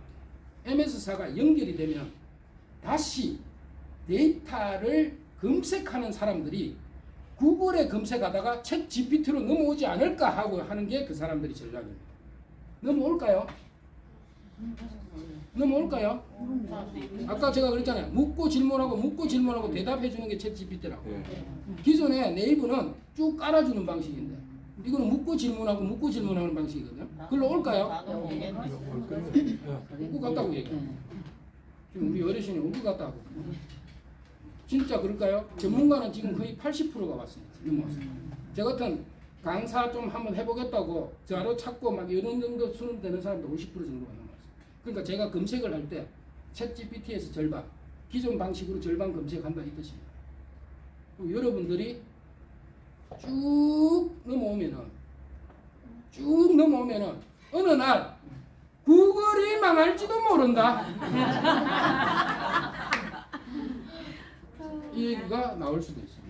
MS사가 연결이 되면 다시 데이터를 검색하는 사람들이 구글에 검색하다가 챗 GPT로 넘어오지 않을까 하고 하는 게 그 사람들이 전략입니다. 넘어올까요? 넘어올까요? 아까 제가 그랬잖아요. 묻고 질문하고 대답해 주는 게 챗 GPT라고. 기존에 네이버는 쭉 깔아주는 방식인데 이거는 묻고 질문하는 방식이거든요. 그걸로 올까요? 올 것 같다고 얘기해요. 지금 우리 어르신이 올 것 같다고. 진짜 그럴까요? 전문가는 지금 거의 80%가 왔습니다. 넘어왔습니다. 저 같은 강사 좀 한번 해보겠다고 자료 찾고 막 이런 정도 수능 되는 사람도 50% 정도가 넘어왔어요. 그러니까 제가 검색을 할 때 챗 GPT에서 절반, 기존 방식으로 절반 검색한다 이 뜻입니다. 여러분들이 쭉 넘어오면은 어느 날 구글이 망할지도 모른다. 이 얘기가 나올 수도 있습니다.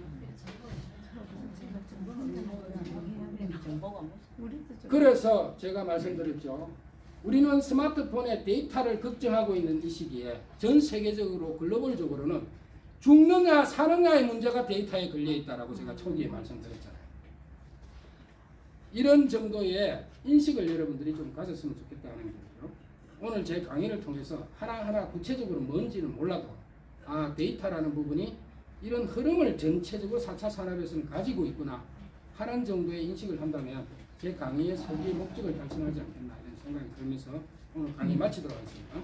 그래서 제가 말씀드렸죠. 우리는 스마트폰의 데이터를 걱정하고 있는 이 시기에 전 세계적으로 글로벌적으로는 죽느냐 사느냐의 문제가 데이터에 걸려 있다라고 제가 초기에 말씀드렸잖아요. 이런 정도의 인식을 여러분들이 좀 가졌으면 좋겠다는 거죠. 오늘 제 강의를 통해서 하나하나 구체적으로 뭔지는 몰라도 데이터라는 부분이 이런 흐름을 전체적으로 4차 산업에서는 가지고 있구나 하는 정도의 인식을 한다면 제 강의의 소기의 목적을 달성하지 않겠나 이런 생각이 들면서 오늘 강의 마치도록 하겠습니다.